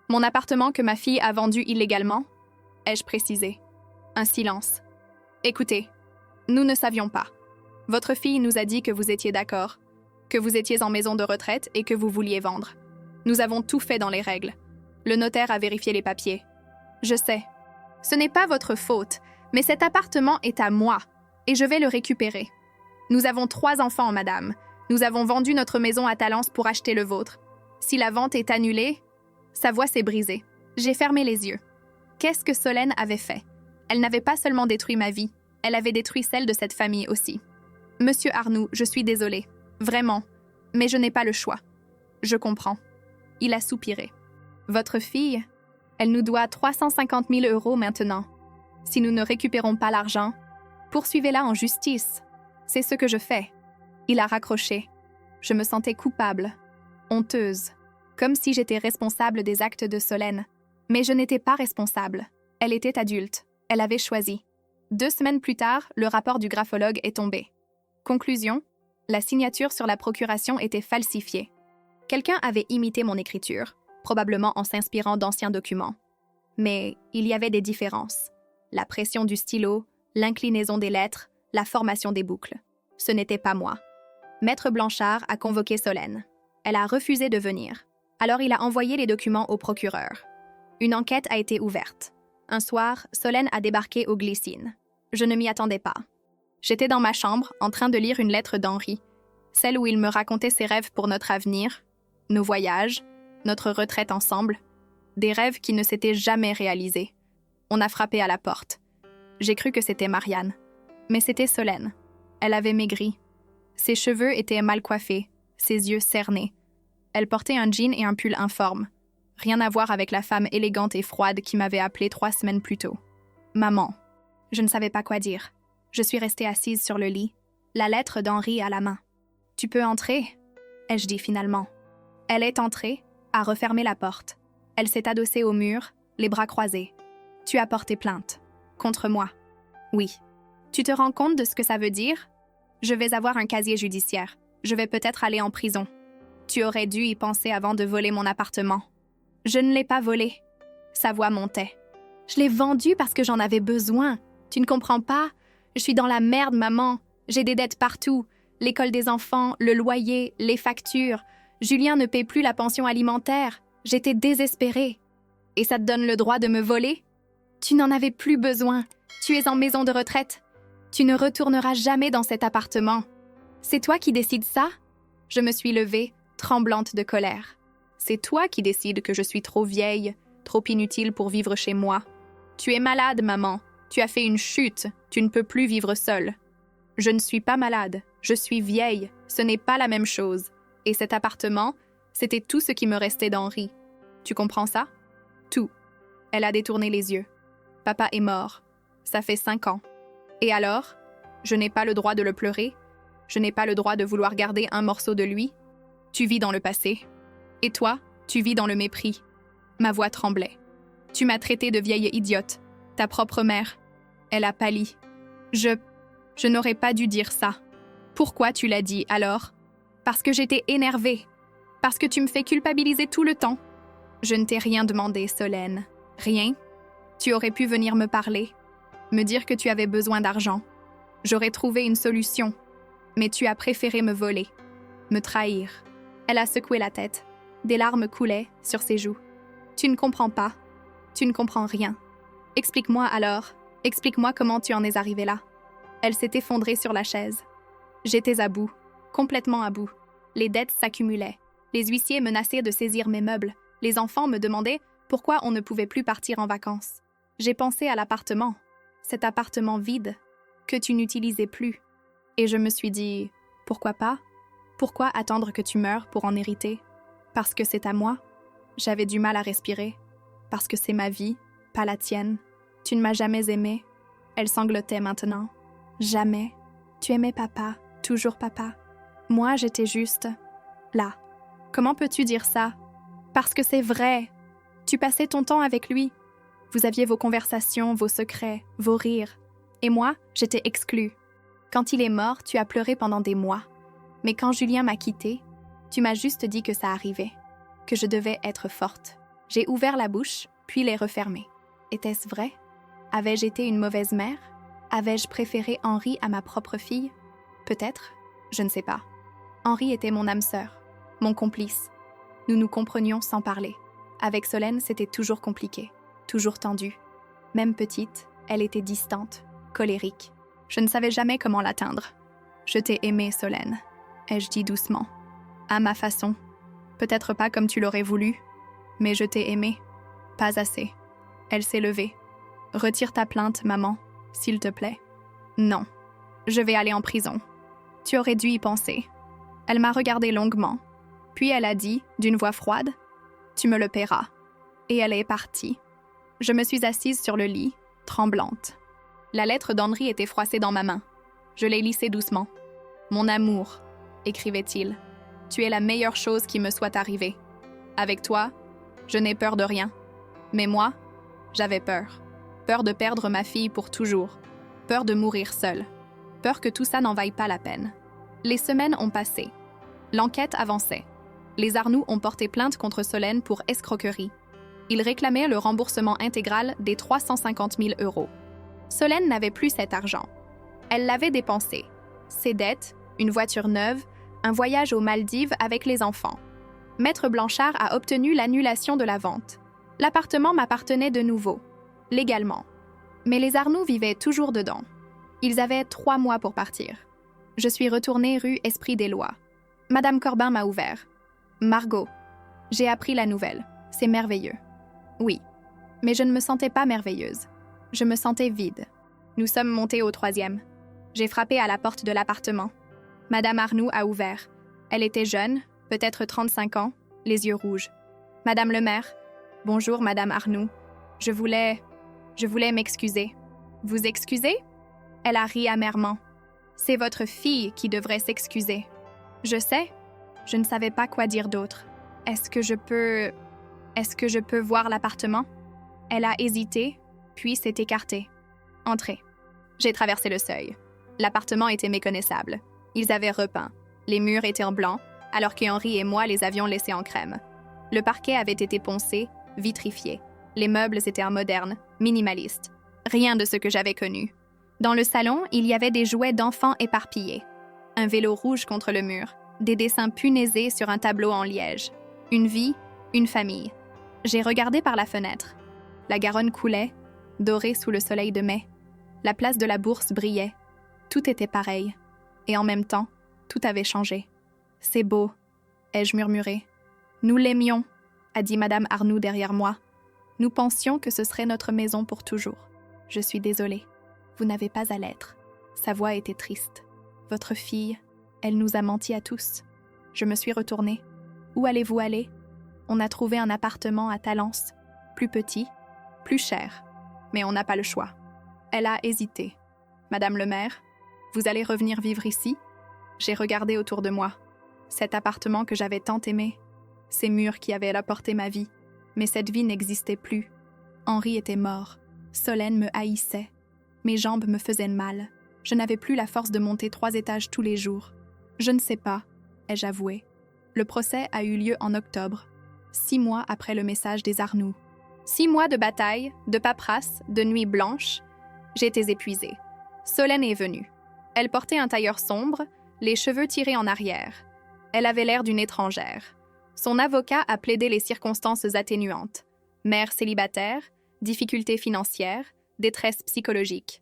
« Mon appartement que ma fille a vendu illégalement ?» ai-je précisé. Un silence. « Écoutez, nous ne savions pas. Votre fille nous a dit que vous étiez d'accord, que vous étiez en maison de retraite et que vous vouliez vendre. Nous avons tout fait dans les règles. Le notaire a vérifié les papiers. Je sais. Ce n'est pas votre faute, mais cet appartement est à moi et je vais le récupérer. Nous avons 3 enfants, madame. Nous avons vendu notre maison à Talence pour acheter le vôtre. Si la vente est annulée... » Sa voix s'est brisée. J'ai fermé les yeux. Qu'est-ce que Solène avait fait? Elle n'avait pas seulement détruit ma vie, elle avait détruit celle de cette famille aussi. « Monsieur Arnoux, je suis désolée. Vraiment. Mais je n'ai pas le choix. Je comprends. » Il a soupiré. « Votre fille, elle nous doit 350 000 € maintenant. Si nous ne récupérons pas l'argent, poursuivez-la en justice. C'est ce que je fais. » Il a raccroché. Je me sentais coupable, honteuse. Comme si j'étais responsable des actes de Solène. Mais je n'étais pas responsable. Elle était adulte. Elle avait choisi. 2 semaines plus tard, le rapport du graphologue est tombé. Conclusion, la signature sur la procuration était falsifiée. Quelqu'un avait imité mon écriture, probablement en s'inspirant d'anciens documents. Mais il y avait des différences. La pression du stylo, l'inclinaison des lettres, la formation des boucles. Ce n'était pas moi. Maître Blanchard a convoqué Solène. Elle a refusé de venir. Alors il a envoyé les documents au procureur. Une enquête a été ouverte. Un soir, Solène a débarqué aux Glycines. Je ne m'y attendais pas. J'étais dans ma chambre, en train de lire une lettre d'Henri, celle où il me racontait ses rêves pour notre avenir, nos voyages, notre retraite ensemble, des rêves qui ne s'étaient jamais réalisés. On a frappé à la porte. J'ai cru que c'était Marianne. Mais c'était Solène. Elle avait maigri. Ses cheveux étaient mal coiffés, ses yeux cernés. Elle portait un jean et un pull informe. Rien à voir avec la femme élégante et froide qui m'avait appelée 3 semaines plus tôt. Maman. Je ne savais pas quoi dire. Je suis restée assise sur le lit, la lettre d'Henri à la main. « Tu peux entrer ?» ai-je dit finalement. Elle est entrée, a refermé la porte. Elle s'est adossée au mur, les bras croisés. « Tu as porté plainte. Contre moi. »« Oui. »« Tu te rends compte de ce que ça veut dire? Je vais avoir un casier judiciaire. Je vais peut-être aller en prison. Tu aurais dû y penser avant de voler mon appartement. » « Je ne l'ai pas volé. » Sa voix montait. « Je l'ai vendu parce que j'en avais besoin. Tu ne comprends pas? Je suis dans la merde, maman. J'ai des dettes partout. L'école des enfants, le loyer, les factures. Julien ne paie plus la pension alimentaire. J'étais désespérée. Et ça te donne le droit de me voler? Tu n'en avais plus besoin. Tu es en maison de retraite. Tu ne retourneras jamais dans cet appartement. C'est toi qui décides ça? » Je me suis levée, tremblante de colère. C'est toi qui décides que je suis trop vieille, trop inutile pour vivre chez moi. Tu es malade, maman. Tu as fait une chute. Tu ne peux plus vivre seule. Je ne suis pas malade. Je suis vieille. Ce n'est pas la même chose. Et cet appartement, c'était tout ce qui me restait d'Henri. Tu comprends ça? Tout. Elle a détourné les yeux. Papa est mort. Ça fait 5 ans. Et alors? Je n'ai pas le droit de le pleurer. Je n'ai pas le droit de vouloir garder un morceau de lui. Tu vis dans le passé. Et toi, tu vis dans le mépris. Ma voix tremblait. Tu m'as traitée de vieille idiote. Ta propre mère. Elle a pâli. Je n'aurais pas dû dire ça. Pourquoi tu l'as dit, alors? Parce que j'étais énervée. Parce que tu me fais culpabiliser tout le temps. Je ne t'ai rien demandé, Solène. Rien. Tu aurais pu venir me parler. Me dire que tu avais besoin d'argent. J'aurais trouvé une solution. Mais tu as préféré me voler. Me trahir. Elle a secoué la tête. Des larmes coulaient sur ses joues. « Tu ne comprends pas. Tu ne comprends rien. Explique-moi alors. Explique-moi comment tu en es arrivée là. » Elle s'est effondrée sur la chaise. J'étais à bout, complètement à bout. Les dettes s'accumulaient. Les huissiers menaçaient de saisir mes meubles. Les enfants me demandaient pourquoi on ne pouvait plus partir en vacances. J'ai pensé à l'appartement, cet appartement vide, que tu n'utilisais plus. Et je me suis dit, pourquoi pas? Pourquoi attendre que tu meures pour en hériter? Parce que c'est à moi? J'avais du mal à respirer. Parce que c'est ma vie, pas la tienne. Tu ne m'as jamais aimée. Elle sanglotait maintenant. Jamais. Tu aimais papa, toujours papa. Moi, j'étais juste là. Comment peux-tu dire ça? Parce que c'est vrai. Tu passais ton temps avec lui. Vous aviez vos conversations, vos secrets, vos rires. Et moi, j'étais exclue. Quand il est mort, tu as pleuré pendant des mois. Mais quand Julien m'a quittée, tu m'as juste dit que ça arrivait, que je devais être forte. J'ai ouvert la bouche, puis l'ai refermée. Était-ce vrai? Avais-je été une mauvaise mère? Avais-je préféré Henri à ma propre fille? Peut-être, je ne sais pas. Henri était mon âme sœur, mon complice. Nous nous comprenions sans parler. Avec Solène, c'était toujours compliqué, toujours tendu. Même petite, elle était distante, colérique. Je ne savais jamais comment l'atteindre. Je t'ai aimée, Solène, ai-je dit doucement. À ma façon. Peut-être pas comme tu l'aurais voulu, mais je t'ai aimée. Pas assez. Elle s'est levée. Retire ta plainte, maman, s'il te plaît. Non. Je vais aller en prison. Tu aurais dû y penser. Elle m'a regardée longuement. Puis elle a dit, d'une voix froide, « Tu me le paieras. » Et elle est partie. Je me suis assise sur le lit, tremblante. La lettre d'Henri était froissée dans ma main. Je l'ai lissée doucement. « Mon amour, » écrivait-il, « tu es la meilleure chose qui me soit arrivée. Avec toi, je n'ai peur de rien. Mais moi, j'avais peur. Peur de perdre ma fille pour toujours. Peur de mourir seule. Peur que tout ça n'en vaille pas la peine. » Les semaines ont passé. L'enquête avançait. Les Arnoux ont porté plainte contre Solène pour escroquerie. Ils réclamaient le remboursement intégral des 350 000 €. Solène n'avait plus cet argent. Elle l'avait dépensé. Ses dettes, une voiture neuve, un voyage aux Maldives avec les enfants. Maître Blanchard a obtenu l'annulation de la vente. L'appartement m'appartenait de nouveau, légalement. Mais les Arnoux vivaient toujours dedans. Ils avaient 3 mois pour partir. Je suis retournée rue Esprit-des-Lois. Madame Corbin m'a ouvert. « Margot, j'ai appris la nouvelle. C'est merveilleux. » Oui, mais je ne me sentais pas merveilleuse. Je me sentais vide. Nous sommes montés au 3e. J'ai frappé à la porte de l'appartement. Madame Arnoux a ouvert. Elle était jeune, peut-être 35 ans, les yeux rouges. « Madame le maire. Bonjour, Madame Arnoux. Je voulais m'excuser. » « Vous excuser? » Elle a ri amèrement. « C'est votre fille qui devrait s'excuser. » « Je sais. Je ne savais pas quoi dire d'autre. Est-ce que je peux voir l'appartement? » Elle a hésité, puis s'est écartée. « Entrez. » J'ai traversé le seuil. L'appartement était méconnaissable. Ils avaient repeint. Les murs étaient en blanc, alors qu'Henri et moi les avions laissés en crème. Le parquet avait été poncé, vitrifié. Les meubles étaient en moderne, minimaliste. Rien de ce que j'avais connu. Dans le salon, il y avait des jouets d'enfants éparpillés. Un vélo rouge contre le mur, des dessins punaisés sur un tableau en liège. Une vie, une famille. J'ai regardé par la fenêtre. La Garonne coulait, dorée sous le soleil de mai. La place de la Bourse brillait. Tout était pareil. Et en même temps, tout avait changé. « C'est beau », ai-je murmuré. « Nous l'aimions », a dit Madame Arnoux derrière moi. « Nous pensions que ce serait notre maison pour toujours. Je suis désolée. Vous n'avez pas à l'être. » Sa voix était triste. « Votre fille, elle nous a menti à tous. » Je me suis retournée. « Où allez-vous aller? » On a trouvé un appartement à Talence. Plus petit, plus cher. Mais on n'a pas le choix. Elle a hésité. « Madame le maire, vous allez revenir vivre ici? » J'ai regardé autour de moi. Cet appartement que j'avais tant aimé. Ces murs qui avaient apporté ma vie. Mais cette vie n'existait plus. Henri était mort. Solène me haïssait. Mes jambes me faisaient mal. Je n'avais plus la force de monter 3 étages tous les jours. Je ne sais pas, ai-je avoué. Le procès a eu lieu en octobre, 6 mois après le message des Arnoux. 6 mois de bataille, de paperasse, de nuits blanches. J'étais épuisée. Solène est venue. Elle portait un tailleur sombre, les cheveux tirés en arrière. Elle avait l'air d'une étrangère. Son avocat a plaidé les circonstances atténuantes. Mère célibataire, difficultés financières, détresse psychologique.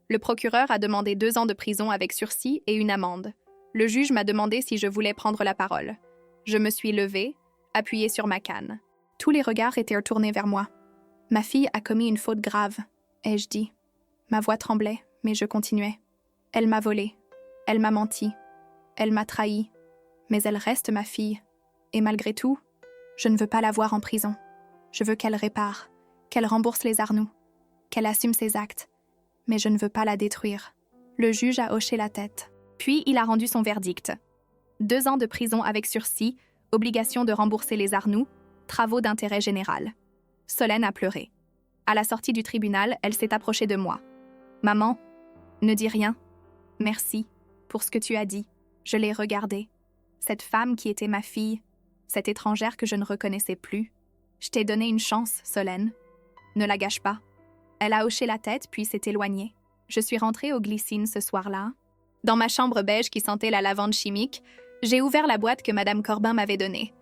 Le procureur a demandé 2 ans de prison avec sursis et une amende. Le juge m'a demandé si je voulais prendre la parole. Je me suis levée, appuyée sur ma canne. Tous les regards étaient retournés vers moi. Ma fille a commis une faute grave, ai-je dit. Ma voix tremblait, mais je continuais. Elle m'a volé. Elle m'a menti. Elle m'a trahi. Mais elle reste ma fille. Et malgré tout, je ne veux pas la voir en prison. Je veux qu'elle répare, qu'elle rembourse les Arnoux, qu'elle assume ses actes. Mais je ne veux pas la détruire. Le juge a hoché la tête. Puis il a rendu son verdict. 2 ans de prison avec sursis, obligation de rembourser les Arnoux, travaux d'intérêt général. Solène a pleuré. À la sortie du tribunal, elle s'est approchée de moi. « Maman, ne dis rien. Merci pour ce que tu as dit. Je l'ai regardée. Cette femme qui était ma fille, cette étrangère que je ne reconnaissais plus. Je t'ai donné une chance, Solène. Ne la gâche pas. » Elle a hoché la tête puis s'est éloignée. Je suis rentrée au Glycine ce soir-là. Dans ma chambre beige qui sentait la lavande chimique, j'ai ouvert la boîte que Madame Corbin m'avait donnée.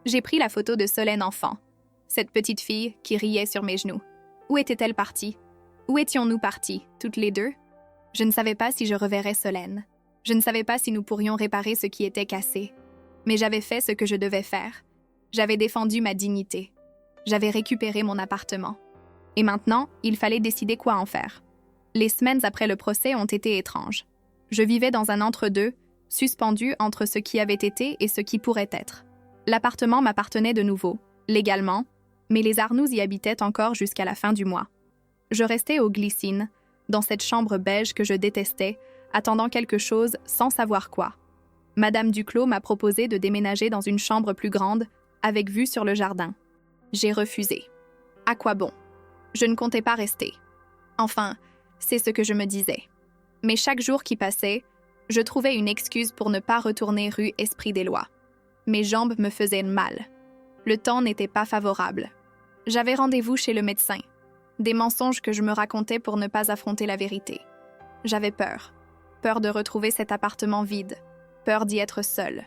J'ai pris la photo de Solène enfant, cette petite fille qui riait sur mes genoux. Où était-elle partie? Où étions-nous partis, toutes les deux? Je ne savais pas si je reverrais Solène. Je ne savais pas si nous pourrions réparer ce qui était cassé. Mais j'avais fait ce que je devais faire. J'avais défendu ma dignité. J'avais récupéré mon appartement. Et maintenant, il fallait décider quoi en faire. Les semaines après le procès ont été étranges. Je vivais dans un entre-deux, suspendu entre ce qui avait été et ce qui pourrait être. L'appartement m'appartenait de nouveau, légalement, mais les Arnoux y habitaient encore jusqu'à la fin du mois. Je restais au Glycine, dans cette chambre beige que je détestais, attendant quelque chose sans savoir quoi. Madame Duclos m'a proposé de déménager dans une chambre plus grande, avec vue sur le jardin. J'ai refusé. À quoi bon? Je ne comptais pas rester. Enfin, c'est ce que je me disais. Mais chaque jour qui passait, je trouvais une excuse pour ne pas retourner rue Esprit-des-Lois. Mes jambes me faisaient mal. Le temps n'était pas favorable. J'avais rendez-vous chez le médecin. Des mensonges que je me racontais pour ne pas affronter la vérité. J'avais peur. Peur de retrouver cet appartement vide. Peur d'y être seule.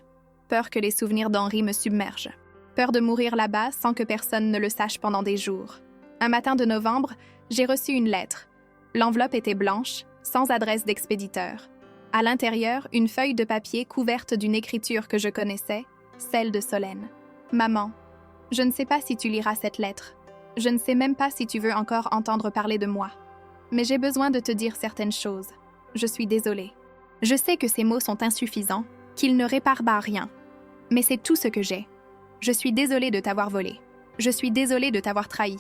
Peur que les souvenirs d'Henri me submergent. Peur de mourir là-bas sans que personne ne le sache pendant des jours. Un matin de novembre, j'ai reçu une lettre. L'enveloppe était blanche, sans adresse d'expéditeur. À l'intérieur, une feuille de papier couverte d'une écriture que je connaissais, celle de Solène. « Maman, je ne sais pas si tu liras cette lettre. Je ne sais même pas si tu veux encore entendre parler de moi. Mais j'ai besoin de te dire certaines choses. Je suis désolée. Je sais que ces mots sont insuffisants, qu'ils ne réparent pas rien. Mais c'est tout ce que j'ai. Je suis désolée de t'avoir volé. Je suis désolée de t'avoir trahi.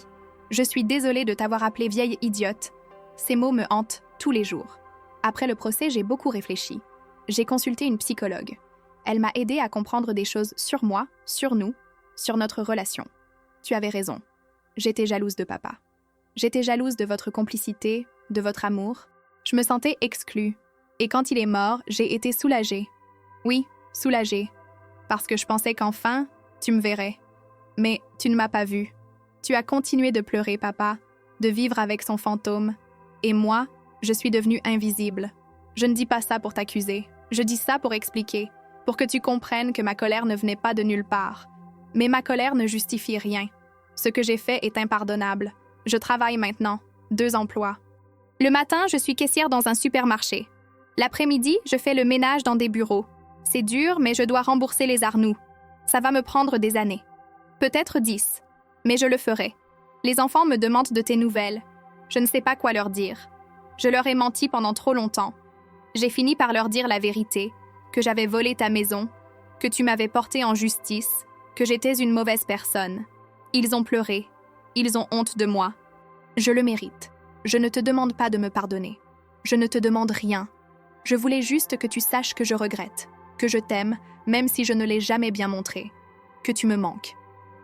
Je suis désolée de t'avoir appelée vieille idiote. Ces mots me hantent tous les jours. Après le procès, j'ai beaucoup réfléchi. J'ai consulté une psychologue. Elle m'a aidée à comprendre des choses sur moi, sur nous, sur notre relation. Tu avais raison. J'étais jalouse de papa. J'étais jalouse de votre complicité, de votre amour. Je me sentais exclue. Et quand il est mort, j'ai été soulagée. Oui, soulagée. Parce que je pensais qu'enfin, tu me verrais. Mais tu ne m'as pas vue. Tu as continué de pleurer, papa, de vivre avec son fantôme. Et moi, je suis devenue invisible. Je ne dis pas ça pour t'accuser. Je dis ça pour expliquer, pour que tu comprennes que ma colère ne venait pas de nulle part. Mais ma colère ne justifie rien. Ce que j'ai fait est impardonnable. Je travaille maintenant, 2 emplois. Le matin, je suis caissière dans un supermarché. L'après-midi, je fais le ménage dans des bureaux. C'est dur, mais je dois rembourser les Arnoux. Ça va me prendre des années. Peut-être 10, mais je le ferai. Les enfants me demandent de tes nouvelles. Je ne sais pas quoi leur dire. Je leur ai menti pendant trop longtemps. J'ai fini par leur dire la vérité, que j'avais volé ta maison, que tu m'avais porté en justice, que j'étais une mauvaise personne. Ils ont pleuré. Ils ont honte de moi. Je le mérite. Je ne te demande pas de me pardonner. Je ne te demande rien. Je voulais juste que tu saches que je regrette, que je t'aime, même si je ne l'ai jamais bien montré, que tu me manques.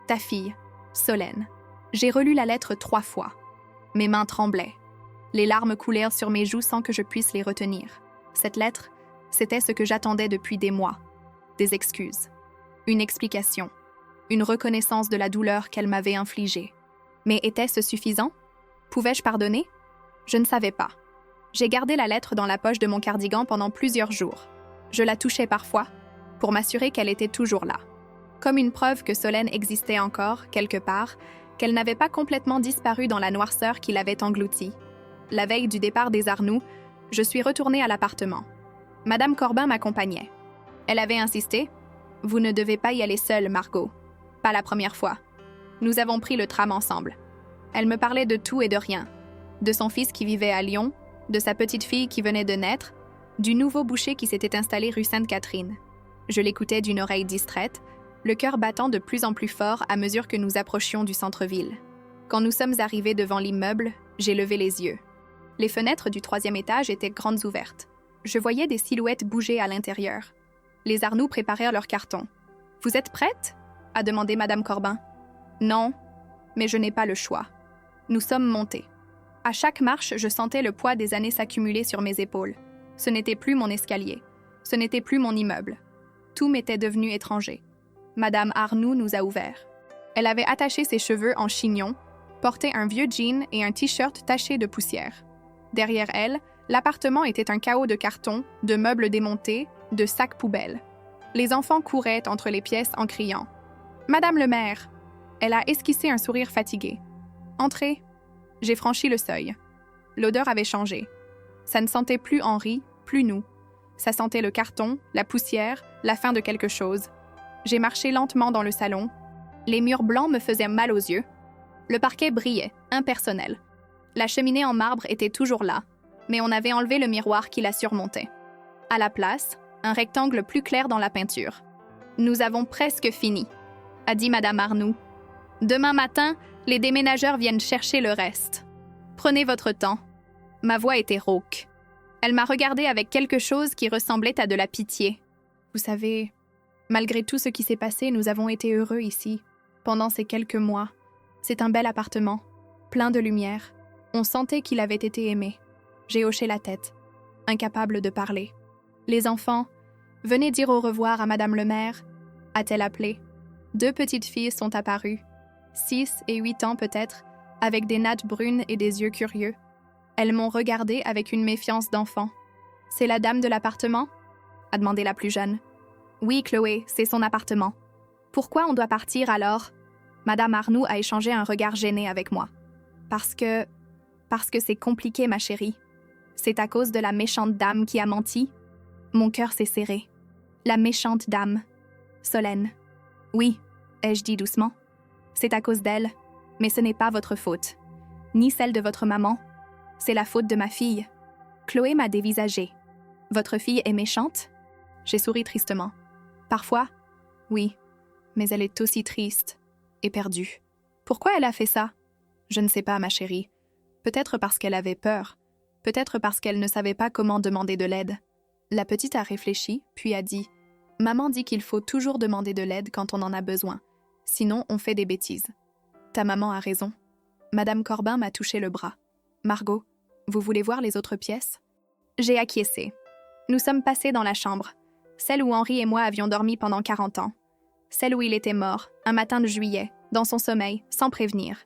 Ta fille, Solène. J'ai relu la lettre 3 fois. Mes mains tremblaient. Les larmes coulèrent sur mes joues sans que je puisse les retenir. Cette lettre, c'était ce que j'attendais depuis des mois. Des excuses. Une explication. Une reconnaissance de la douleur qu'elle m'avait infligée. Mais était-ce suffisant? Pouvais-je pardonner? Je ne savais pas. J'ai gardé la lettre dans la poche de mon cardigan pendant plusieurs jours. Je la touchais parfois, pour m'assurer qu'elle était toujours là. comme une preuve que Solène existait encore, quelque part, qu'elle n'avait pas complètement disparu dans la noirceur qui l'avait engloutie. La veille du départ des Arnoux, je suis retournée à l'appartement. Madame Corbin m'accompagnait. Elle avait insisté. « Vous ne devez pas y aller seule, Margot. Pas la première fois. » Nous avons pris le tram ensemble. Elle me parlait de tout et de rien. De son fils qui vivait à Lyon, de sa petite fille qui venait de naître, du nouveau boucher qui s'était installé rue Sainte-Catherine. Je l'écoutais d'une oreille distraite, le cœur battant de plus en plus fort à mesure que nous approchions du centre-ville. Quand nous sommes arrivés devant l'immeuble, j'ai levé les yeux. Les fenêtres du 3e étage étaient grandes ouvertes. Je voyais des silhouettes bouger à l'intérieur. Les Arnoux préparèrent leur carton. « Vous êtes prête ?» a demandé Madame Corbin. « Non, mais je n'ai pas le choix. » Nous sommes montés. À chaque marche, je sentais le poids des années s'accumuler sur mes épaules. Ce n'était plus mon escalier. Ce n'était plus mon immeuble. Tout m'était devenu étranger. Madame Arnoux nous a ouverts. Elle avait attaché ses cheveux en chignon, portait un vieux jean et un t-shirt taché de poussière. Derrière elle, l'appartement était un chaos de cartons, de meubles démontés, de sacs poubelles. Les enfants couraient entre les pièces en criant « Madame le maire !» Elle a esquissé un sourire fatigué. « Entrez !» J'ai franchi le seuil. L'odeur avait changé. Ça ne sentait plus Henri, plus nous. Ça sentait le carton, la poussière, la fin de quelque chose. J'ai marché lentement dans le salon. Les murs blancs me faisaient mal aux yeux. Le parquet brillait, impersonnel. La cheminée en marbre était toujours là, mais on avait enlevé le miroir qui la surmontait. À la place, un rectangle plus clair dans la peinture. « Nous avons presque fini », a dit Madame Arnoux. « Demain matin, les déménageurs viennent chercher le reste. Prenez votre temps. » Ma voix était rauque. Elle m'a regardée avec quelque chose qui ressemblait à de la pitié. « Vous savez, malgré tout ce qui s'est passé, nous avons été heureux ici, pendant ces quelques mois. C'est un bel appartement, plein de lumière. On sentait qu'il avait été aimé. » J'ai hoché la tête, incapable de parler. Les enfants, venez dire au revoir à Madame le maire, a-t-elle appelé. 2 petites filles sont apparues, 6 et 8 ans peut-être, avec des nattes brunes et des yeux curieux. Elles m'ont regardée avec une méfiance d'enfant. « C'est la dame de l'appartement ?» a demandé la plus jeune. « Oui, Chloé, c'est son appartement. »« Pourquoi on doit partir alors ?» Madame Arnoux a échangé un regard gêné avec moi. « Parce que c'est compliqué, ma chérie. C'est à cause de la méchante dame qui a menti. » Mon cœur s'est serré. La méchante dame. Solène. « Oui, ai-je dit doucement. C'est à cause d'elle, mais ce n'est pas votre faute. Ni celle de votre maman. C'est la faute de ma fille. » Chloé m'a dévisagée. « Votre fille est méchante ?» J'ai souri tristement. « Parfois, oui, mais elle est aussi triste et perdue. » Pourquoi elle a fait ça? Je ne sais pas, ma chérie. Peut-être parce qu'elle avait peur. Peut-être parce qu'elle ne savait pas comment demander de l'aide. La petite a réfléchi, puis a dit « Maman dit qu'il faut toujours demander de l'aide quand on en a besoin. Sinon, on fait des bêtises. » Ta maman a raison. Madame Corbin m'a touché le bras. « Margot, vous voulez voir les autres pièces ?» J'ai acquiescé. Nous sommes passés dans la chambre. Celle où Henri et moi avions dormi pendant 40 ans. Celle où il était mort, un matin de juillet, dans son sommeil, sans prévenir.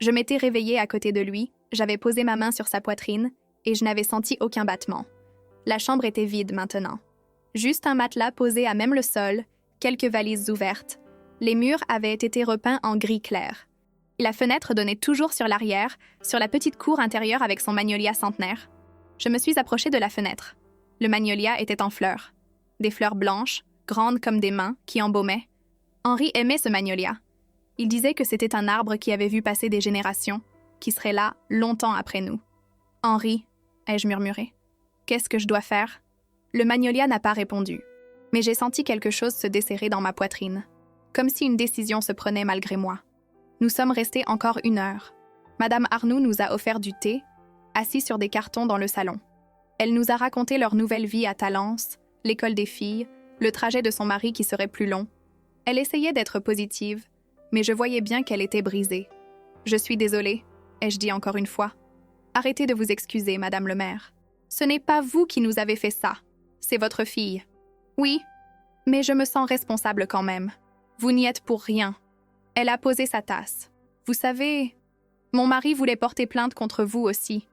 Je m'étais réveillée à côté de lui, j'avais posé ma main sur sa poitrine et je n'avais senti aucun battement. La chambre était vide maintenant. Juste un matelas posé à même le sol, quelques valises ouvertes. Les murs avaient été repeints en gris clair. La fenêtre donnait toujours sur l'arrière, sur la petite cour intérieure avec son magnolia centenaire. Je me suis approchée de la fenêtre. Le magnolia était en fleurs. Des fleurs blanches, grandes comme des mains, qui embaumaient. Henri aimait ce magnolia. Il disait que c'était un arbre qui avait vu passer des générations, qui serait là longtemps après nous. « Henri », ai-je murmuré, « qu'est-ce que je dois faire ?» Le magnolia n'a pas répondu, mais j'ai senti quelque chose se desserrer dans ma poitrine, comme si une décision se prenait malgré moi. Nous sommes restés encore 1 heure. Madame Arnoux nous a offert du thé, assis sur des cartons dans le salon. Elle nous a raconté leur nouvelle vie à Talence, l'école des filles, le trajet de son mari qui serait plus long. Elle essayait d'être positive, mais je voyais bien qu'elle était brisée. « Je suis désolée », ai-je dit encore une fois. « Arrêtez de vous excuser, Madame le maire. Ce n'est pas vous qui nous avez fait ça, c'est votre fille. » « Oui, mais je me sens responsable quand même. Vous n'y êtes pour rien. » Elle a posé sa tasse. « Vous savez, mon mari voulait porter plainte contre vous aussi.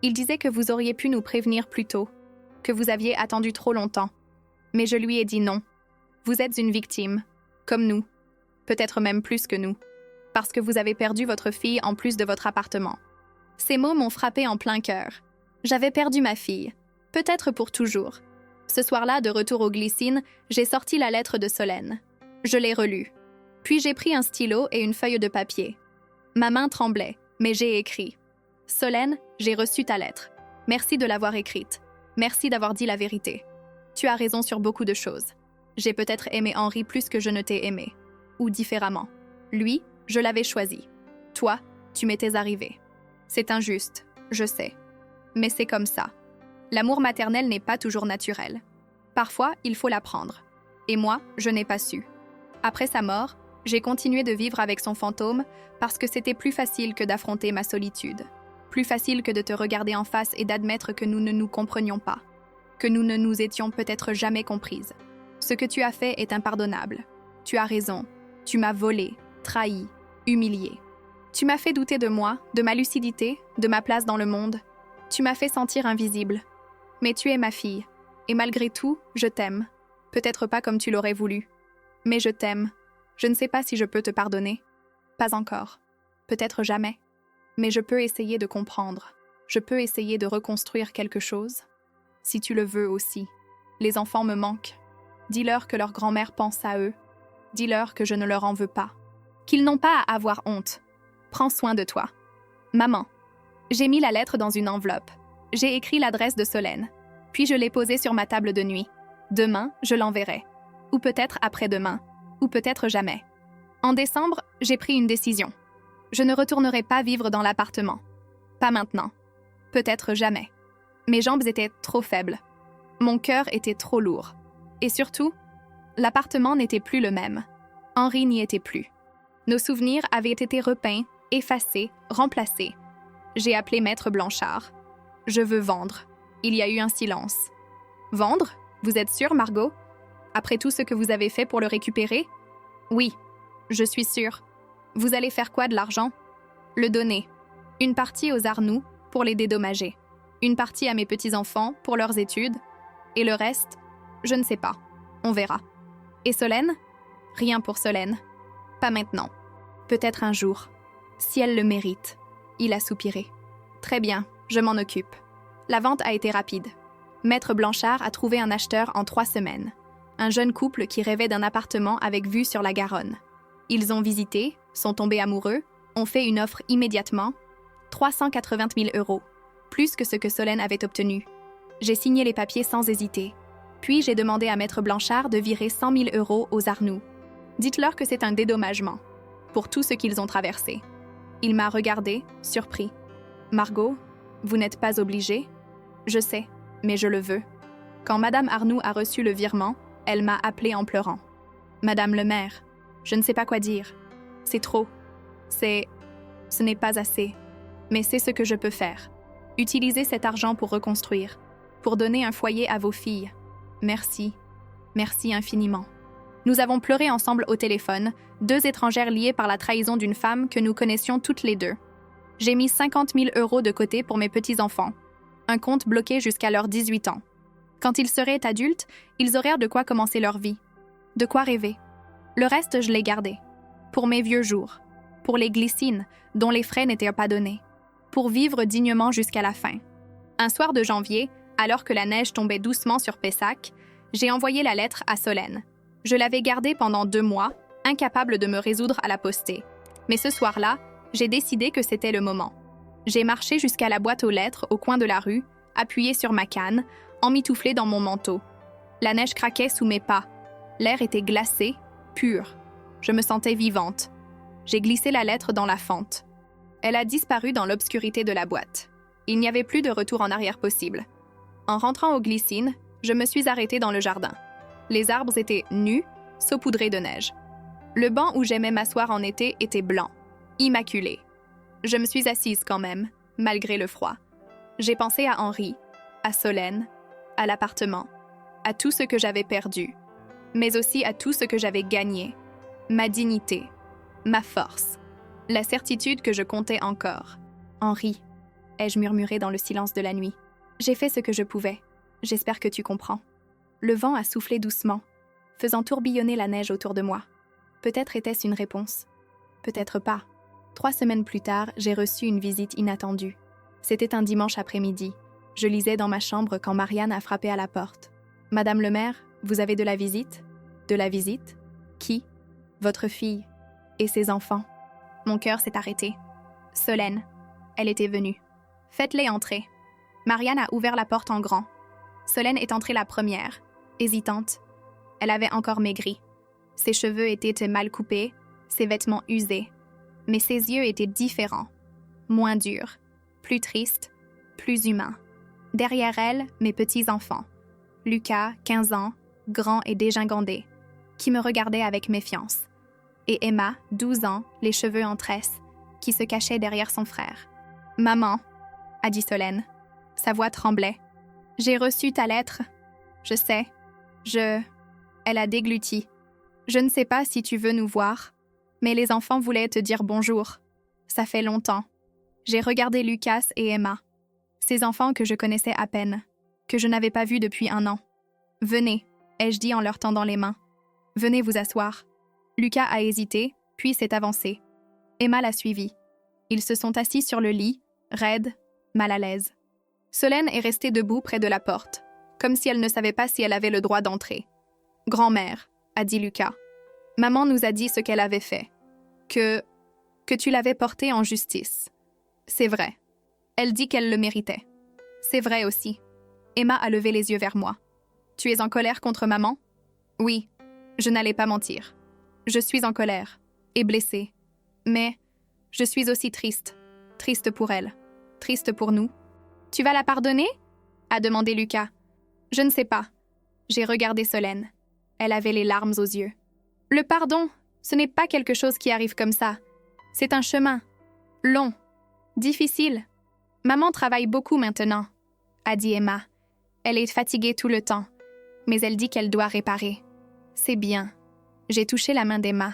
Il disait que vous auriez pu nous prévenir plus tôt, que vous aviez attendu trop longtemps. Mais je lui ai dit non. Vous êtes une victime, comme nous. peut-être même plus que nous, parce que vous avez perdu votre fille en plus de votre appartement. » Ces mots m'ont frappé en plein cœur. J'avais perdu ma fille, peut-être pour toujours. Ce soir-là, de retour aux Glycines, j'ai sorti la lettre de Solène. Je l'ai relue. Puis j'ai pris un stylo et une feuille de papier. Ma main tremblait, mais j'ai écrit. « Solène, j'ai reçu ta lettre. Merci de l'avoir écrite. Merci d'avoir dit la vérité. Tu as raison sur beaucoup de choses. J'ai peut-être aimé Henri plus que je ne t'ai aimé. Ou différemment. Lui, je l'avais choisi. Toi, tu m'étais arrivé. C'est injuste, je sais. Mais c'est comme ça. L'amour maternel n'est pas toujours naturel. Parfois, il faut l'apprendre. Et moi, je n'ai pas su. Après sa mort, j'ai continué de vivre avec son fantôme parce que c'était plus facile que d'affronter ma solitude. Plus facile que de te regarder en face et d'admettre que nous ne nous comprenions pas. Que nous ne nous étions peut-être jamais comprises. Ce que tu as fait est impardonnable. Tu as raison. Tu m'as volé, trahi, humilié. Tu m'as fait douter de moi, de ma lucidité, de ma place dans le monde. Tu m'as fait sentir invisible. Mais tu es ma fille. Et malgré tout, je t'aime. Peut-être pas comme tu l'aurais voulu. Mais je t'aime. Je ne sais pas si je peux te pardonner. Pas encore. Peut-être jamais. Mais je peux essayer de comprendre. Je peux essayer de reconstruire quelque chose. Si tu le veux aussi. Les enfants me manquent. Dis-leur que leur grand-mère pense à eux. Dis-leur que je ne leur en veux pas. Qu'ils n'ont pas à avoir honte. Prends soin de toi. Maman. J'ai mis la lettre dans une enveloppe. J'ai écrit l'adresse de Solène. Puis je l'ai posée sur ma table de nuit. Demain, je l'enverrai. Ou peut-être après-demain. Ou peut-être jamais. En décembre, j'ai pris une décision. Je ne retournerai pas vivre dans l'appartement. Pas maintenant. Peut-être jamais. Mes jambes étaient trop faibles. Mon cœur était trop lourd. Et surtout, l'appartement n'était plus le même. Henri n'y était plus. Nos souvenirs avaient été repeints, effacés, remplacés. J'ai appelé Maître Blanchard. Je veux vendre. Il y a eu un silence. Vendre? Vous êtes sûre, Margot? Après tout ce que vous avez fait pour le récupérer? Oui, je suis sûre. Vous allez faire quoi de l'argent? Le donner. Une partie aux Arnoux pour les dédommager. Une partie à mes petits-enfants pour leurs études. Et le reste, je ne sais pas. On verra. Et Solène? Rien pour Solène. Pas maintenant. Peut-être un jour. Si elle le mérite. Il a soupiré. Très bien, je m'en occupe. La vente a été rapide. Maître Blanchard a trouvé un acheteur en 3 semaines. Un jeune couple qui rêvait d'un appartement avec vue sur la Garonne. Ils ont visité, sont tombés amoureux, ont fait une offre immédiatement. 380 000 €, plus que ce que Solène avait obtenu. J'ai signé les papiers sans hésiter. Puis j'ai demandé à Maître Blanchard de virer 100 000 € aux Arnoux. Dites-leur que c'est un dédommagement, pour tout ce qu'ils ont traversé. Il m'a regardé, surpris. « Margot, vous n'êtes pas obligée? Je sais, mais je le veux. » Quand Madame Arnoux a reçu le virement, elle m'a appelée en pleurant. « Madame le maire, je ne sais pas quoi dire. C'est trop. Ce n'est pas assez. Mais c'est ce que je peux faire. Utilisez cet argent pour reconstruire, pour donner un foyer à vos filles. Merci. Merci infiniment. » Nous avons pleuré ensemble au téléphone, 2 étrangères liées par la trahison d'une femme que nous connaissions toutes les deux. J'ai mis 50 000 € de côté pour mes petits-enfants. Un compte bloqué jusqu'à leurs 18 ans. Quand ils seraient adultes, ils auraient de quoi commencer leur vie. De quoi rêver. Le reste, je l'ai gardé. Pour mes vieux jours. Pour les Glycines, dont les frais n'étaient pas donnés. Pour vivre dignement jusqu'à la fin. Un soir de janvier, alors que la neige tombait doucement sur Pessac, j'ai envoyé la lettre à Solène. Je l'avais gardée pendant 2 mois, incapable de me résoudre à la poster. Mais ce soir-là, j'ai décidé que c'était le moment. J'ai marché jusqu'à la boîte aux lettres au coin de la rue, appuyé sur ma canne, emmitouflée dans mon manteau. La neige craquait sous mes pas. L'air était glacé, pur. Je me sentais vivante. J'ai glissé la lettre dans la fente. Elle a disparu dans l'obscurité de la boîte. Il n'y avait plus de retour en arrière possible. En rentrant aux Glycines, je me suis arrêtée dans le jardin. Les arbres étaient nus, saupoudrés de neige. Le banc où j'aimais m'asseoir en été était blanc, immaculé. Je me suis assise quand même, malgré le froid. J'ai pensé à Henri, à Solène, à l'appartement, à tout ce que j'avais perdu, mais aussi à tout ce que j'avais gagné, ma dignité, ma force, la certitude que je comptais encore. Henri, ai-je murmuré dans le silence de la nuit. J'ai fait ce que je pouvais. J'espère que tu comprends. Le vent a soufflé doucement, faisant tourbillonner la neige autour de moi. Peut-être était-ce une réponse. Peut-être pas. 3 semaines plus tard, j'ai reçu une visite inattendue. C'était un dimanche après-midi. Je lisais dans ma chambre quand Marianne a frappé à la porte. « Madame le maire, vous avez de la visite ?»« De la visite ? Qui ? » ?»« Votre fille. Et ses enfants. » Mon cœur s'est arrêté. Solène. Elle était venue. « Faites-les entrer. » Marianne a ouvert la porte en grand. Solène est entrée la première, hésitante. Elle avait encore maigri. Ses cheveux étaient mal coupés, ses vêtements usés. Mais ses yeux étaient différents, moins durs, plus tristes, plus humains. Derrière elle, mes petits-enfants. Lucas, 15 ans, grand et dégingandé, qui me regardait avec méfiance. Et Emma, 12 ans, les cheveux en tresse, qui se cachait derrière son frère. « Maman, » a dit Solène. Sa voix tremblait. « J'ai reçu ta lettre. Je sais. Elle a dégluti. Je ne sais pas si tu veux nous voir, mais les enfants voulaient te dire bonjour. Ça fait longtemps. » J'ai regardé Lucas et Emma, ces enfants que je connaissais à peine, que je n'avais pas vus depuis 1 an. « Venez, » ai-je dit en leur tendant les mains. « Venez vous asseoir. » Lucas a hésité, puis s'est avancé. Emma l'a suivi. Ils se sont assis sur le lit, raides, mal à l'aise. Solène est restée debout près de la porte, comme si elle ne savait pas si elle avait le droit d'entrer. « Grand-mère, » a dit Lucas. « Maman nous a dit ce qu'elle avait fait. Que tu l'avais portée en justice. C'est vrai. Elle dit qu'elle le méritait. C'est vrai aussi. » Emma a levé les yeux vers moi. « Tu es en colère contre maman ? » Oui, je n'allais pas mentir. Je suis en colère et blessée. Mais je suis aussi triste. Triste pour elle. Triste pour nous. « Tu vas la pardonner ?» a demandé Lucas. « Je ne sais pas. » J'ai regardé Solène. Elle avait les larmes aux yeux. « Le pardon, ce n'est pas quelque chose qui arrive comme ça. C'est un chemin. Long. Difficile. Maman travaille beaucoup maintenant, » a dit Emma. Elle est fatiguée tout le temps, mais elle dit qu'elle doit réparer. C'est bien. J'ai touché la main d'Emma.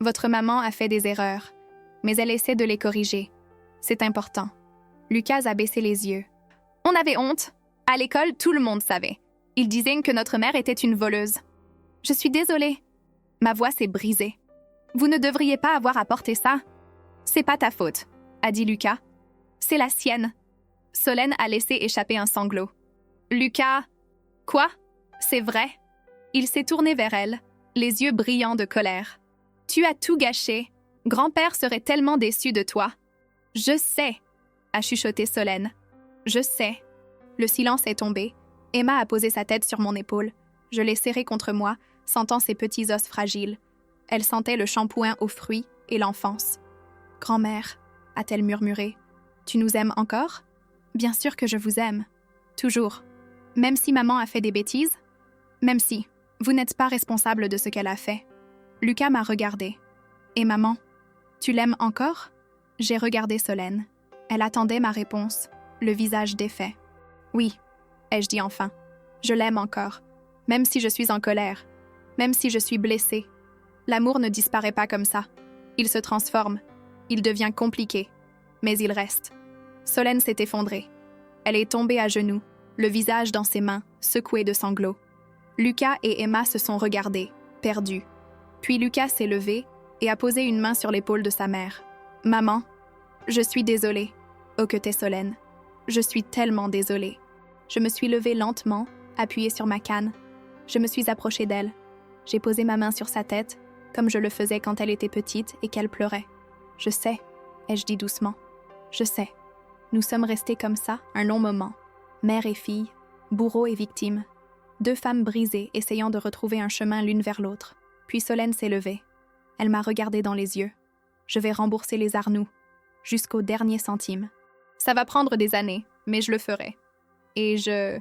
Votre maman a fait des erreurs, mais elle essaie de les corriger. C'est important. Lucas a baissé les yeux. On avait honte. À l'école, tout le monde savait. Ils disaient que notre mère était une voleuse. Je suis désolée. Ma voix s'est brisée. Vous ne devriez pas avoir apporté ça. C'est pas ta faute, a dit Lucas. C'est la sienne. Solène a laissé échapper un sanglot. Lucas, quoi? C'est vrai. Il s'est tourné vers elle, les yeux brillants de colère. Tu as tout gâché. Grand-père serait tellement déçu de toi. Je sais, a chuchoté Solène. Je sais. Le silence est tombé. Emma a posé sa tête sur mon épaule. Je l'ai serrée contre moi, sentant ses petits os fragiles. Elle sentait le shampoing aux fruits et l'enfance. « Grand-mère, » a-t-elle murmuré, « tu nous aimes encore ? » « Bien sûr que je vous aime. Toujours. Même si maman a fait des bêtises ? Même si. Vous n'êtes pas responsable de ce qu'elle a fait. » Lucas m'a regardé. « Et maman, tu l'aimes encore ?» J'ai regardé Solène. Elle attendait ma réponse, le visage défait. « Oui, » ai-je dit enfin. « Je l'aime encore, même si je suis en colère, même si je suis blessée. L'amour ne disparaît pas comme ça. Il se transforme. Il devient compliqué. Mais il reste. » Solène s'est effondrée. Elle est tombée à genoux, le visage dans ses mains, secoué de sanglots. Lucas et Emma se sont regardés, perdus. Puis Lucas s'est levé et a posé une main sur l'épaule de sa mère. « Maman, je suis désolée. » hoquetait Solène. « Je suis tellement désolée. » Je me suis levée lentement, appuyée sur ma canne. Je me suis approchée d'elle. J'ai posé ma main sur sa tête, comme je le faisais quand elle était petite et qu'elle pleurait. « Je sais, » ai-je dit doucement. « Je sais. » Nous sommes restés comme ça un long moment, mère et fille, bourreau et victime, 2 femmes brisées essayant de retrouver un chemin l'une vers l'autre. Puis Solène s'est levée. Elle m'a regardée dans les yeux. Je vais rembourser les Arnoux, jusqu'au dernier centime. Ça va prendre des années, mais je le ferai. Et je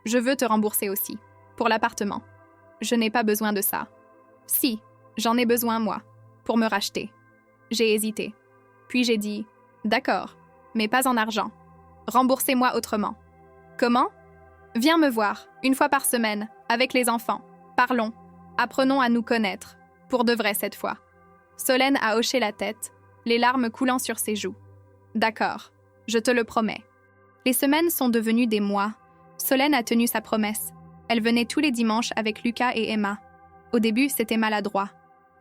veux te rembourser aussi, pour l'appartement. Je n'ai pas besoin de ça. Si, j'en ai besoin moi, pour me racheter. J'ai hésité. Puis j'ai dit, d'accord. Mais pas en argent. Remboursez-moi autrement. Comment ? Viens me voir, 1 fois par semaine, avec les enfants. Parlons. Apprenons à nous connaître. Pour de vrai cette fois. Solène a hoché la tête, les larmes coulant sur ses joues. D'accord, je te le promets. Les semaines sont devenues des mois. Solène a tenu sa promesse. Elle venait tous les dimanches avec Lucas et Emma. Au début, c'était maladroit.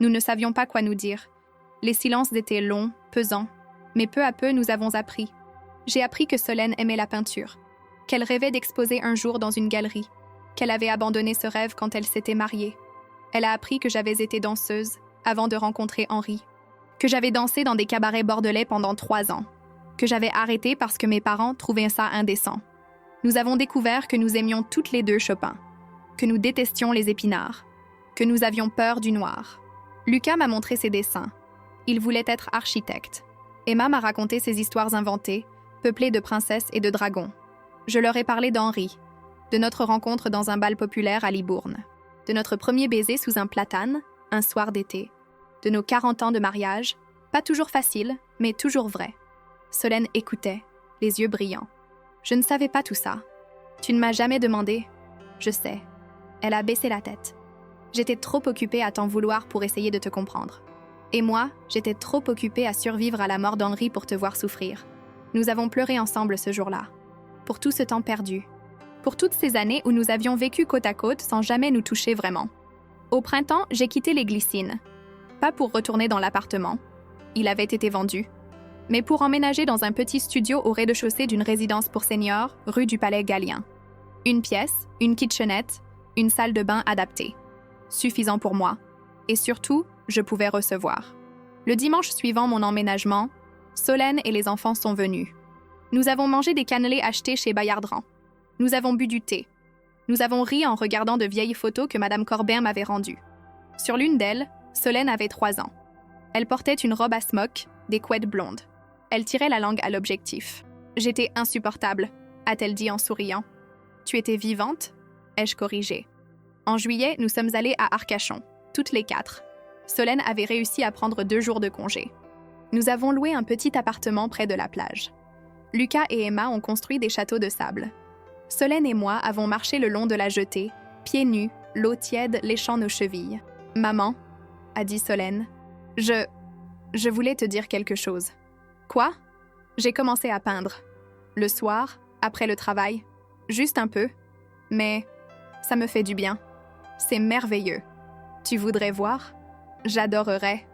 Nous ne savions pas quoi nous dire. Les silences étaient longs, pesants, mais peu à peu nous avons appris. J'ai appris que Solène aimait la peinture, qu'elle rêvait d'exposer un jour dans une galerie, qu'elle avait abandonné ce rêve quand elle s'était mariée. Elle a appris que j'avais été danseuse avant de rencontrer Henri, que j'avais dansé dans des cabarets bordelais pendant 3 ans, que j'avais arrêté parce que mes parents trouvaient ça indécent. Nous avons découvert que nous aimions toutes les deux Chopin, que nous détestions les épinards, que nous avions peur du noir. Lucas m'a montré ses dessins. Il voulait être architecte. Emma m'a raconté ses histoires inventées, peuplées de princesses et de dragons. Je leur ai parlé d'Henri, de notre rencontre dans un bal populaire à Libourne, de notre premier baiser sous un platane, un soir d'été, de nos 40 ans de mariage, pas toujours facile, mais toujours vrai. Solène écoutait, les yeux brillants. Je ne savais pas tout ça. Tu ne m'as jamais demandé. Je sais. Elle a baissé la tête. J'étais trop occupée à t'en vouloir pour essayer de te comprendre. Et moi, j'étais trop occupée à survivre à la mort d'Henri pour te voir souffrir. Nous avons pleuré ensemble ce jour-là. Pour tout ce temps perdu. Pour toutes ces années où nous avions vécu côte à côte sans jamais nous toucher vraiment. Au printemps, j'ai quitté les Glycines. Pas pour retourner dans l'appartement. Il avait été vendu. Mais pour emménager dans un petit studio au rez-de-chaussée d'une résidence pour seniors, rue du Palais Gallien. Une pièce, une kitchenette, une salle de bain adaptée. Suffisant pour moi. Et surtout, je pouvais recevoir. Le dimanche suivant mon emménagement, Solène et les enfants sont venus. Nous avons mangé des cannelés achetés chez Bayardran. Nous avons bu du thé. Nous avons ri en regardant de vieilles photos que Madame Corbin m'avait rendues. Sur l'une d'elles, Solène avait 3 ans. Elle portait une robe à smock, des couettes blondes. Elle tirait la langue à l'objectif. « J'étais insupportable », a-t-elle dit en souriant. « Tu étais vivante ?» ai-je corrigé. En juillet, nous sommes allés à Arcachon, toutes les 4. Solène avait réussi à prendre 2 jours de congé. Nous avons loué un petit appartement près de la plage. Lucas et Emma ont construit des châteaux de sable. Solène et moi avons marché le long de la jetée, pieds nus, l'eau tiède léchant nos chevilles. « Maman », a dit Solène, « je voulais te dire quelque chose. » Quoi? J'ai commencé à peindre. Le soir, après le travail, juste un peu, mais ça me fait du bien. C'est merveilleux. Tu voudrais voir? J'adorerais.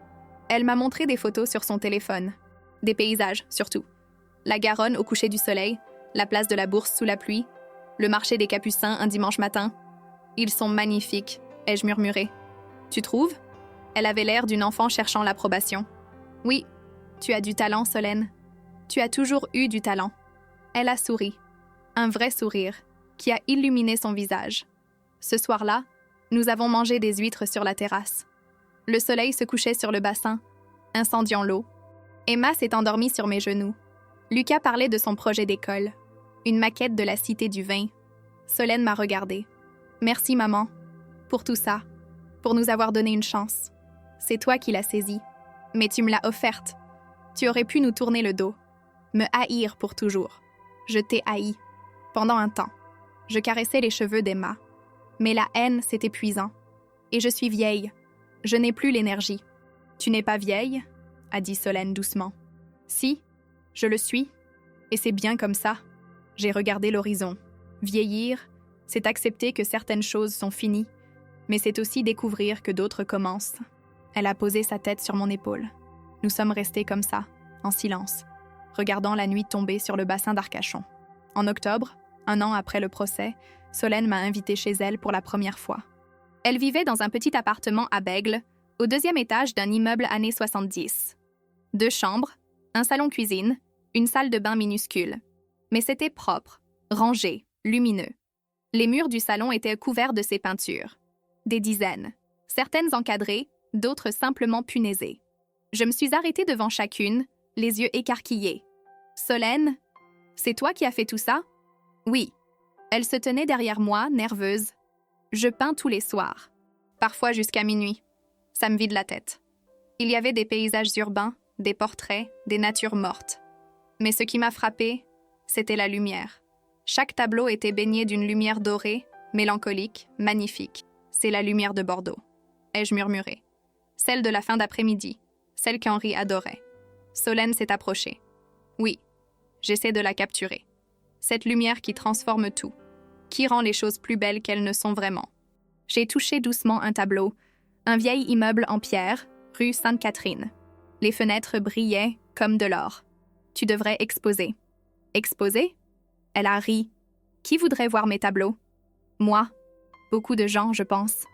Elle m'a montré des photos sur son téléphone. Des paysages, surtout. La Garonne au coucher du soleil, la place de la Bourse sous la pluie, le marché des Capucins un dimanche matin. Ils sont magnifiques, ai-je murmuré. Tu trouves? Elle avait l'air d'une enfant cherchant l'approbation. Oui, tu as du talent, Solène. Tu as toujours eu du talent. Elle a souri. Un vrai sourire, qui a illuminé son visage. Ce soir-là, nous avons mangé des huîtres sur la terrasse. Le soleil se couchait sur le bassin, incendiant l'eau. Emma s'est endormie sur mes genoux. Lucas parlait de son projet d'école, une maquette de la Cité du Vin. Solène m'a regardée. Merci, maman, pour tout ça, pour nous avoir donné une chance. C'est toi qui l'as saisie, mais tu me l'as offerte. Tu aurais pu nous tourner le dos, me haïr pour toujours. Je t'ai haï, pendant un temps. Je caressais les cheveux d'Emma. Mais la haine, c'est épuisant. Et je suis vieille. Je n'ai plus l'énergie. Tu n'es pas vieille, a dit Solène doucement. Si, je le suis. Et c'est bien comme ça. J'ai regardé l'horizon. Vieillir, c'est accepter que certaines choses sont finies, mais c'est aussi découvrir que d'autres commencent. Elle a posé sa tête sur mon épaule. Nous sommes restés comme ça, en silence, regardant la nuit tomber sur le bassin d'Arcachon. En octobre, 1 an après le procès, Solène m'a invitée chez elle pour la première fois. Elle vivait dans un petit appartement à Bègle, au 2e étage d'un immeuble années 70. 2 chambres, un salon-cuisine, une salle de bain minuscule. Mais c'était propre, rangé, lumineux. Les murs du salon étaient couverts de ses peintures. Des dizaines, certaines encadrées, d'autres simplement punaisées. Je me suis arrêtée devant chacune, les yeux écarquillés. « Solène, c'est toi qui as fait tout ça? » « Oui. » Elle se tenait derrière moi, nerveuse. Je peins tous les soirs, parfois jusqu'à minuit. Ça me vide la tête. Il y avait des paysages urbains, des portraits, des natures mortes. Mais ce qui m'a frappée, c'était la lumière. Chaque tableau était baigné d'une lumière dorée, mélancolique, magnifique. C'est la lumière de Bordeaux, ai-je murmuré. Celle de la fin d'après-midi, celle qu'Henri adorait. Solène s'est approchée. Oui, j'essaie de la capturer. Cette lumière qui transforme tout, qui rend les choses plus belles qu'elles ne sont vraiment. J'ai touché doucement un tableau, Un vieil immeuble en pierre, rue Sainte-Catherine. Les fenêtres brillaient comme de l'or. Tu devrais exposer. Exposer? Elle a ri. Qui voudrait voir mes tableaux? Moi. Beaucoup de gens, je pense.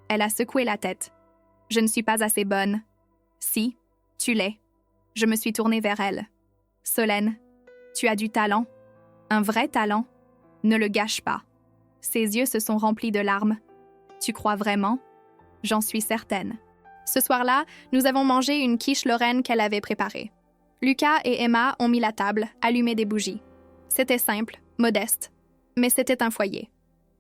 Elle a secoué la tête. Je ne suis pas assez bonne. Si, tu l'es. Je me suis tournée vers elle. Solène, tu as du talent. Un vrai talent. Ne le gâche pas. Ses yeux se sont remplis de larmes. Tu crois vraiment? J'en suis certaine. Ce soir-là, nous avons mangé une quiche lorraine qu'elle avait préparée. Lucas et Emma ont mis la table, allumé des bougies. C'était simple, modeste, mais c'était un foyer,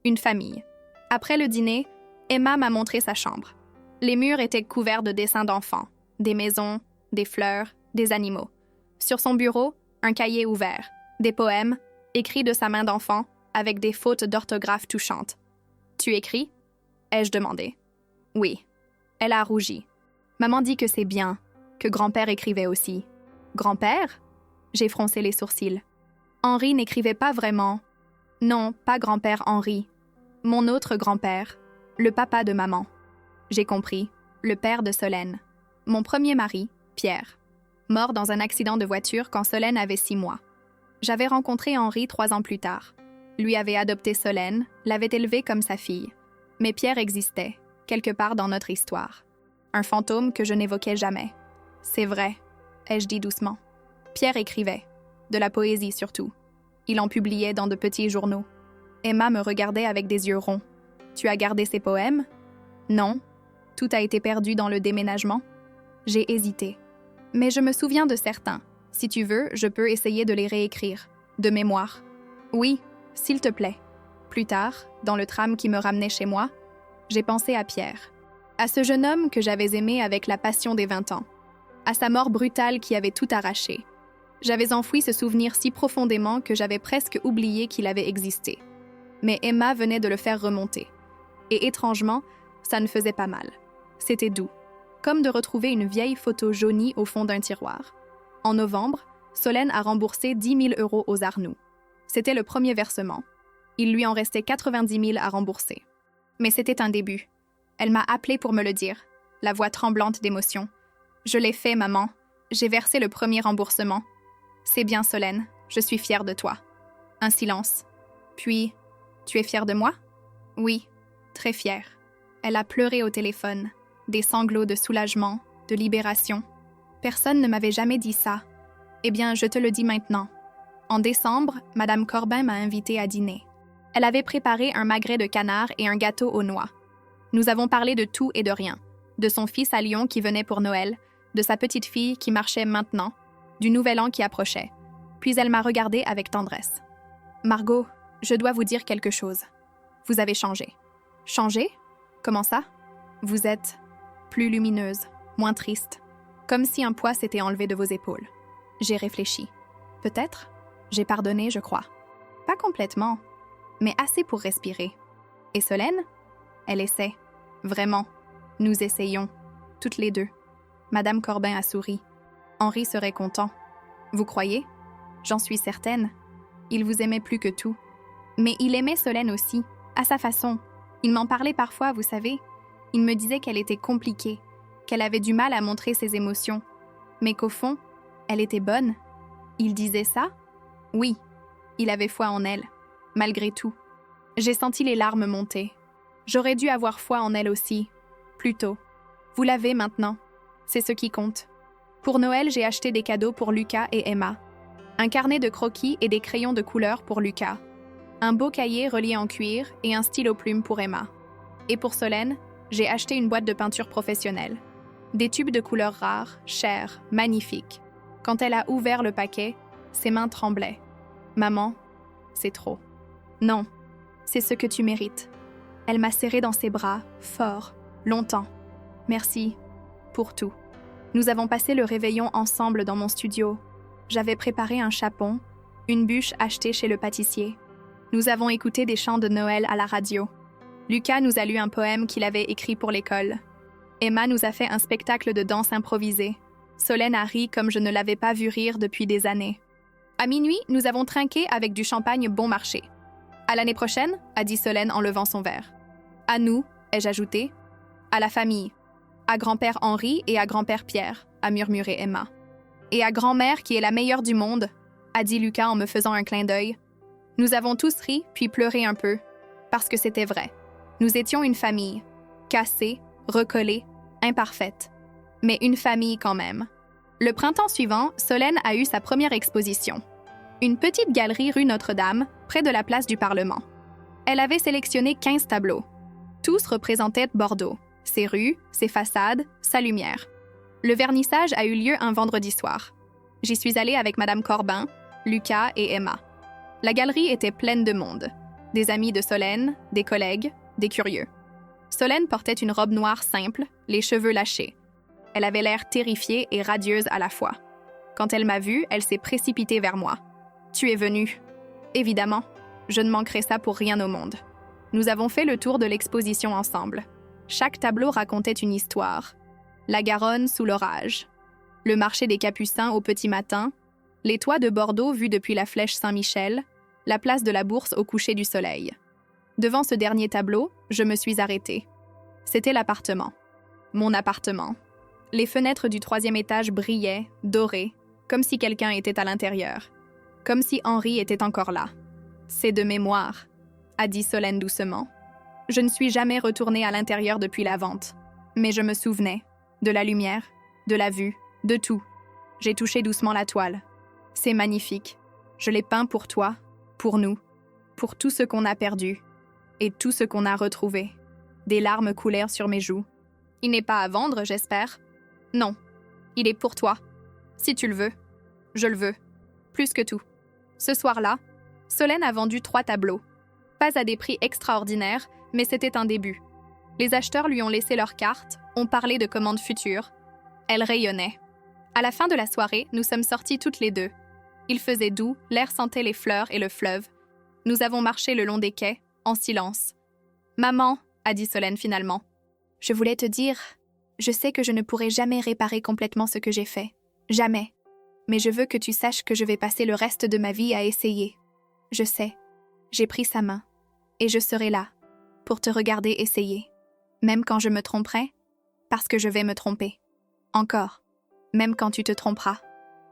une famille. Après le dîner, Emma m'a montré sa chambre. Les murs étaient couverts de dessins d'enfants, des maisons, des fleurs, des animaux. Sur son bureau, un cahier ouvert, des poèmes, écrits de sa main d'enfant, avec des fautes d'orthographe touchantes. « Tu écris » ai-je demandé. « Oui. » Elle a rougi. Maman dit que c'est bien, que grand-père écrivait aussi. Grand-père? J'ai froncé les sourcils. Henri n'écrivait pas vraiment. Non, pas grand-père Henri. Mon autre grand-père, le papa de maman. J'ai compris, le père de Solène. Mon premier mari, Pierre, mort dans un accident de voiture quand Solène avait 6 mois. J'avais rencontré Henri 3 ans plus tard. Lui avait adopté Solène, l'avait élevée comme sa fille. Mais Pierre existait, quelque part dans notre histoire. Un fantôme que je n'évoquais jamais. C'est vrai, ai-je dit doucement. Pierre écrivait, de la poésie surtout. Il en publiait dans de petits journaux. Emma me regardait avec des yeux ronds. Tu as gardé ses poèmes? Non. Tout a été perdu dans le déménagement. J'ai hésité. Mais je me souviens de certains. Si tu veux, je peux essayer de les réécrire. De mémoire. Oui, s'il te plaît. Plus tard, dans le tram qui me ramenait chez moi, j'ai pensé à Pierre. À ce jeune homme que j'avais aimé avec la passion des 20 ans. À sa mort brutale qui avait tout arraché. J'avais enfoui ce souvenir si profondément que j'avais presque oublié qu'il avait existé. Mais Emma venait de le faire remonter. Et étrangement, ça ne faisait pas mal. C'était doux. Comme de retrouver une vieille photo jaunie au fond d'un tiroir. En novembre, Solène a remboursé 10 000 € aux Arnoux. C'était le premier versement. Il lui en restait 90 000 à rembourser. Mais c'était un début. Elle m'a appelée pour me le dire, la voix tremblante d'émotion. Je l'ai fait, maman. J'ai versé le premier remboursement. C'est bien, Solène. Je suis fière de toi. Un silence. Puis, tu es fière de moi? Oui, très fière. Elle a pleuré au téléphone. Des sanglots de soulagement, de libération. Personne ne m'avait jamais dit ça. Eh bien, je te le dis maintenant. En décembre, Madame Corbin m'a invitée à dîner. Elle avait préparé un magret de canard et un gâteau aux noix. Nous avons parlé de tout et de rien. De son fils à Lyon qui venait pour Noël, de sa petite fille qui marchait maintenant, du nouvel an qui approchait. Puis elle m'a regardée avec tendresse. « Margot, je dois vous dire quelque chose. Vous avez changé. » « Changé? Comment ça? Vous êtes plus lumineuse, moins triste, comme si un poids s'était enlevé de vos épaules. J'ai réfléchi. Peut-être? J'ai pardonné, je crois. Pas complètement, mais assez pour respirer. Et Solène? Elle essaie. Vraiment. Nous essayons. Toutes les deux. Madame Corbin a souri. Henri serait content. Vous croyez? J'en suis certaine. Il vous aimait plus que tout. Mais il aimait Solène aussi, à sa façon. Il m'en parlait parfois, vous savez. Il me disait qu'elle était compliquée, qu'elle avait du mal à montrer ses émotions, mais qu'au fond, elle était bonne. Il disait ça? Oui, il avait foi en elle, malgré tout. J'ai senti les larmes monter. J'aurais dû avoir foi en elle aussi, plus tôt. Vous l'avez maintenant, c'est ce qui compte. Pour Noël, j'ai acheté des cadeaux pour Lucas et Emma. Un carnet de croquis et des crayons de couleur pour Lucas. Un beau cahier relié en cuir et un stylo plume pour Emma. Et pour Solène, j'ai acheté une boîte de peinture professionnelle. Des tubes de couleurs rares, chers, magnifiques. Quand elle a ouvert le paquet, ses mains tremblaient. « Maman, c'est trop. »« Non, c'est ce que tu mérites. » Elle m'a serrée dans ses bras, fort, longtemps. « Merci pour tout. » Nous avons passé le réveillon ensemble dans mon studio. J'avais préparé un chapon, une bûche achetée chez le pâtissier. Nous avons écouté des chants de Noël à la radio. Lucas nous a lu un poème qu'il avait écrit pour l'école. Emma nous a fait un spectacle de danse improvisé. Solène a ri comme je ne l'avais pas vu rire depuis des années. À minuit, nous avons trinqué avec du champagne bon marché. « À l'année prochaine » a dit Solène en levant son verre. « À nous » ai-je ajouté. « À la famille » À grand-père Henri et à grand-père Pierre, a murmuré Emma. Et à grand-mère qui est la meilleure du monde, a dit Lucas en me faisant un clin d'œil. Nous avons tous ri puis pleuré un peu, parce que c'était vrai. Nous étions une famille, cassée, recollée, imparfaite, mais une famille quand même. Le printemps suivant, Solène a eu sa première exposition. Une petite galerie rue Notre-Dame, près de la place du Parlement. Elle avait sélectionné 15 tableaux. Tous représentaient Bordeaux, ses rues, ses façades, sa lumière. Le vernissage a eu lieu un vendredi soir. J'y suis allée avec Madame Corbin, Lucas et Emma. La galerie était pleine de monde. Des amis de Solène, des collègues, des curieux. Solène portait une robe noire simple, les cheveux lâchés. Elle avait l'air terrifiée et radieuse à la fois. Quand elle m'a vue, elle s'est précipitée vers moi. « Tu es venue. » Évidemment, je ne manquerai ça pour rien au monde. Nous avons fait le tour de l'exposition ensemble. Chaque tableau racontait une histoire. La Garonne sous l'orage, le marché des Capucins au petit matin, les toits de Bordeaux vus depuis la flèche Saint-Michel, la place de la Bourse au coucher du soleil. Devant ce dernier tableau, je me suis arrêtée. C'était l'appartement. Mon appartement. Les fenêtres du 3e étage brillaient, dorées, comme si quelqu'un était à l'intérieur. Comme si Henri était encore là. C'est de mémoire, a dit Solène doucement. Je ne suis jamais retournée à l'intérieur depuis la vente, mais je me souvenais. De la lumière, de la vue, de tout. J'ai touché doucement la toile. C'est magnifique. Je l'ai peint pour toi, pour nous, pour tout ce qu'on a perdu et tout ce qu'on a retrouvé. Des larmes coulèrent sur mes joues. Il n'est pas à vendre, j'espère. Non, il est pour toi. Si tu le veux. Je le veux. Plus que tout. Ce soir-là, Solène a vendu 3 tableaux. Pas à des prix extraordinaires, mais c'était un début. Les acheteurs lui ont laissé leurs cartes, ont parlé de commandes futures. Elle rayonnait. À la fin de la soirée, nous sommes sortis toutes les deux. Il faisait doux, l'air sentait les fleurs et le fleuve. Nous avons marché le long des quais, en silence. « Maman, » a dit Solène finalement, « je voulais te dire, je sais que je ne pourrai jamais réparer complètement ce que j'ai fait. Jamais. Mais je veux que tu saches que je vais passer le reste de ma vie à essayer. Je sais. J'ai pris sa main. Et je serai là, pour te regarder essayer. Même quand je me tromperai, parce que je vais me tromper. Encore. Même quand tu te tromperas.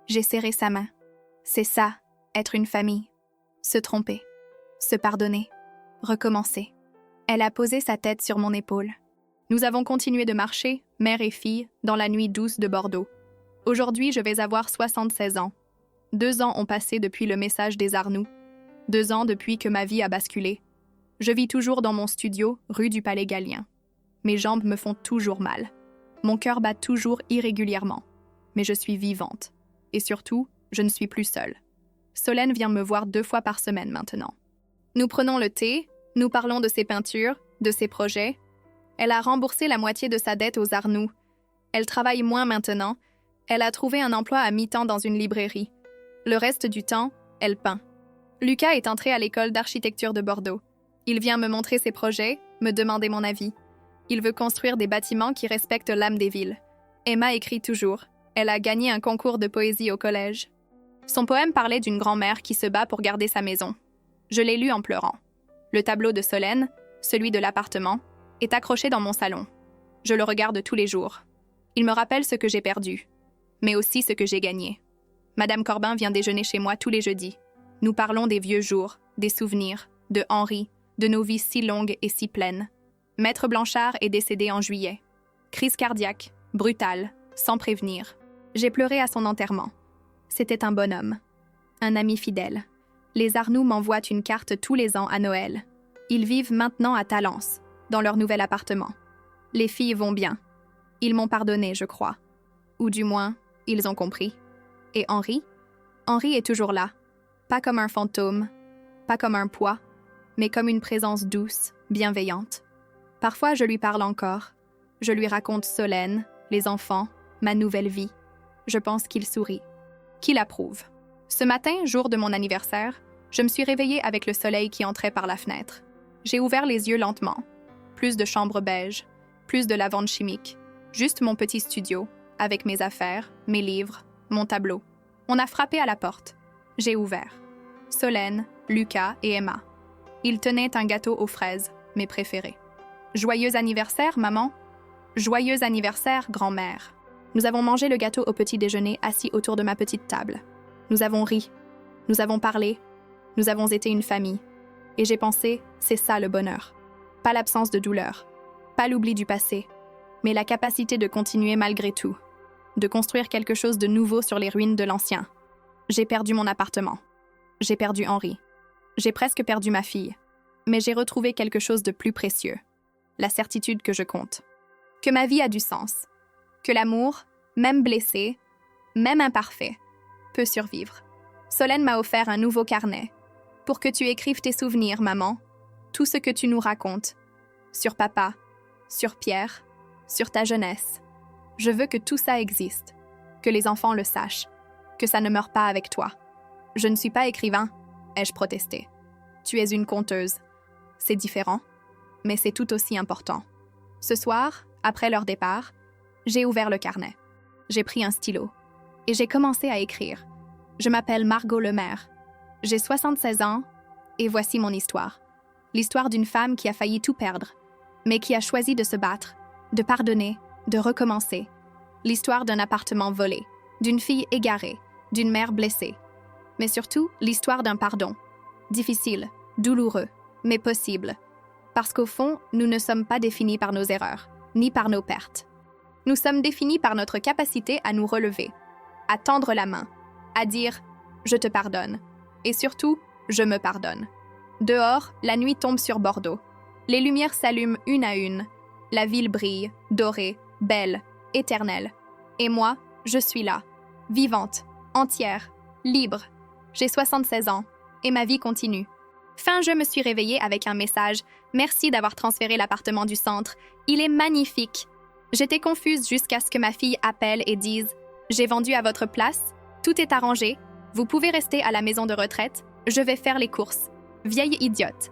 J'ai serré sa main. C'est ça, être une famille. Se tromper. Se pardonner. Recommencer. Elle a posé sa tête sur mon épaule. Nous avons continué de marcher, mère et fille, dans la nuit douce de Bordeaux. Aujourd'hui, je vais avoir 76 ans. 2 ans ont passé depuis le message des Arnoux. 2 ans depuis que ma vie a basculé. Je vis toujours dans mon studio, rue du Palais Gallien. Mes jambes me font toujours mal. Mon cœur bat toujours irrégulièrement. Mais je suis vivante. Et surtout, je ne suis plus seule. Solène vient me voir 2 fois par semaine maintenant. Nous prenons le thé, nous parlons de ses peintures, de ses projets. Elle a remboursé la moitié de sa dette aux Arnoux. Elle travaille moins maintenant. Elle a trouvé un emploi à mi-temps dans une librairie. Le reste du temps, elle peint. Lucas est entré à l'école d'architecture de Bordeaux. Il vient me montrer ses projets, me demander mon avis. Il veut construire des bâtiments qui respectent l'âme des villes. Emma écrit toujours. Elle a gagné un concours de poésie au collège. Son poème parlait d'une grand-mère qui se bat pour garder sa maison. Je l'ai lu en pleurant. Le tableau de Solène, celui de l'appartement, est accroché dans mon salon. Je le regarde tous les jours. Il me rappelle ce que j'ai perdu, mais aussi ce que j'ai gagné. Madame Corbin vient déjeuner chez moi tous les jeudis. Nous parlons des vieux jours, des souvenirs, de Henri, de nos vies si longues et si pleines. Maître Blanchard est décédé en juillet. Crise cardiaque, brutale, sans prévenir. J'ai pleuré à son enterrement. C'était un bonhomme, un ami fidèle. Les Arnoux m'envoient une carte tous les ans à Noël. Ils vivent maintenant à Talence, dans leur nouvel appartement. Les filles vont bien. Ils m'ont pardonné, je crois. Ou du moins, ils ont compris. Et Henri? Henri est toujours là. Pas comme un fantôme, pas comme un poids, mais comme une présence douce, bienveillante. Parfois, je lui parle encore. Je lui raconte Solène, les enfants, ma nouvelle vie. Je pense qu'il sourit, qu'il approuve. Ce matin, jour de mon anniversaire, je me suis réveillée avec le soleil qui entrait par la fenêtre. J'ai ouvert les yeux lentement. Plus de chambres beige, plus de lavande chimique. Juste mon petit studio, avec mes affaires, mes livres, mon tableau. On a frappé à la porte. J'ai ouvert. Solène, Lucas et Emma. Ils tenaient un gâteau aux fraises, mes préférés. « Joyeux anniversaire, maman !» Joyeux anniversaire, grand-mère. Nous avons mangé le gâteau au petit déjeuner assis autour de ma petite table. Nous avons ri. Nous avons parlé. Nous avons été une famille. Et j'ai pensé, c'est ça le bonheur. Pas l'absence de douleur. Pas l'oubli du passé. Mais la capacité de continuer malgré tout. De construire quelque chose de nouveau sur les ruines de l'ancien. J'ai perdu mon appartement. J'ai perdu Henri. J'ai presque perdu ma fille. Mais j'ai retrouvé quelque chose de plus précieux. La certitude que je compte. Que ma vie a du sens. Que l'amour, même blessé, même imparfait, peut survivre. Solène m'a offert un nouveau carnet. Pour que tu écrives tes souvenirs, maman. Tout ce que tu nous racontes. Sur papa, sur Pierre, sur ta jeunesse. Je veux que tout ça existe. Que les enfants le sachent. Que ça ne meure pas avec toi. Je ne suis pas écrivain, ai-je protesté. Tu es une conteuse. C'est différent, mais c'est tout aussi important. Ce soir, après leur départ, j'ai ouvert le carnet. J'ai pris un stylo et j'ai commencé à écrire. Je m'appelle Margot Lemaire. J'ai 76 ans et voici mon histoire. L'histoire d'une femme qui a failli tout perdre, mais qui a choisi de se battre, de pardonner, de recommencer. L'histoire d'un appartement volé, d'une fille égarée, d'une mère blessée. Mais surtout, l'histoire d'un pardon. Difficile, douloureux, mais possible. Parce qu'au fond, nous ne sommes pas définis par nos erreurs, ni par nos pertes. Nous sommes définis par notre capacité à nous relever, à tendre la main, à dire « je te pardonne » et surtout « je me pardonne ». Dehors, la nuit tombe sur Bordeaux. Les lumières s'allument une à une. La ville brille, dorée, belle, éternelle. Et moi, je suis là, vivante, entière, libre. J'ai 76 ans et ma vie continue. Fin, je me suis réveillée avec un message. Merci d'avoir transféré l'appartement du centre. Il est magnifique. J'étais confuse jusqu'à ce que ma fille appelle et dise « J'ai vendu à votre place. Tout est arrangé. Vous pouvez rester à la maison de retraite. Je vais faire les courses. Vieille idiote. »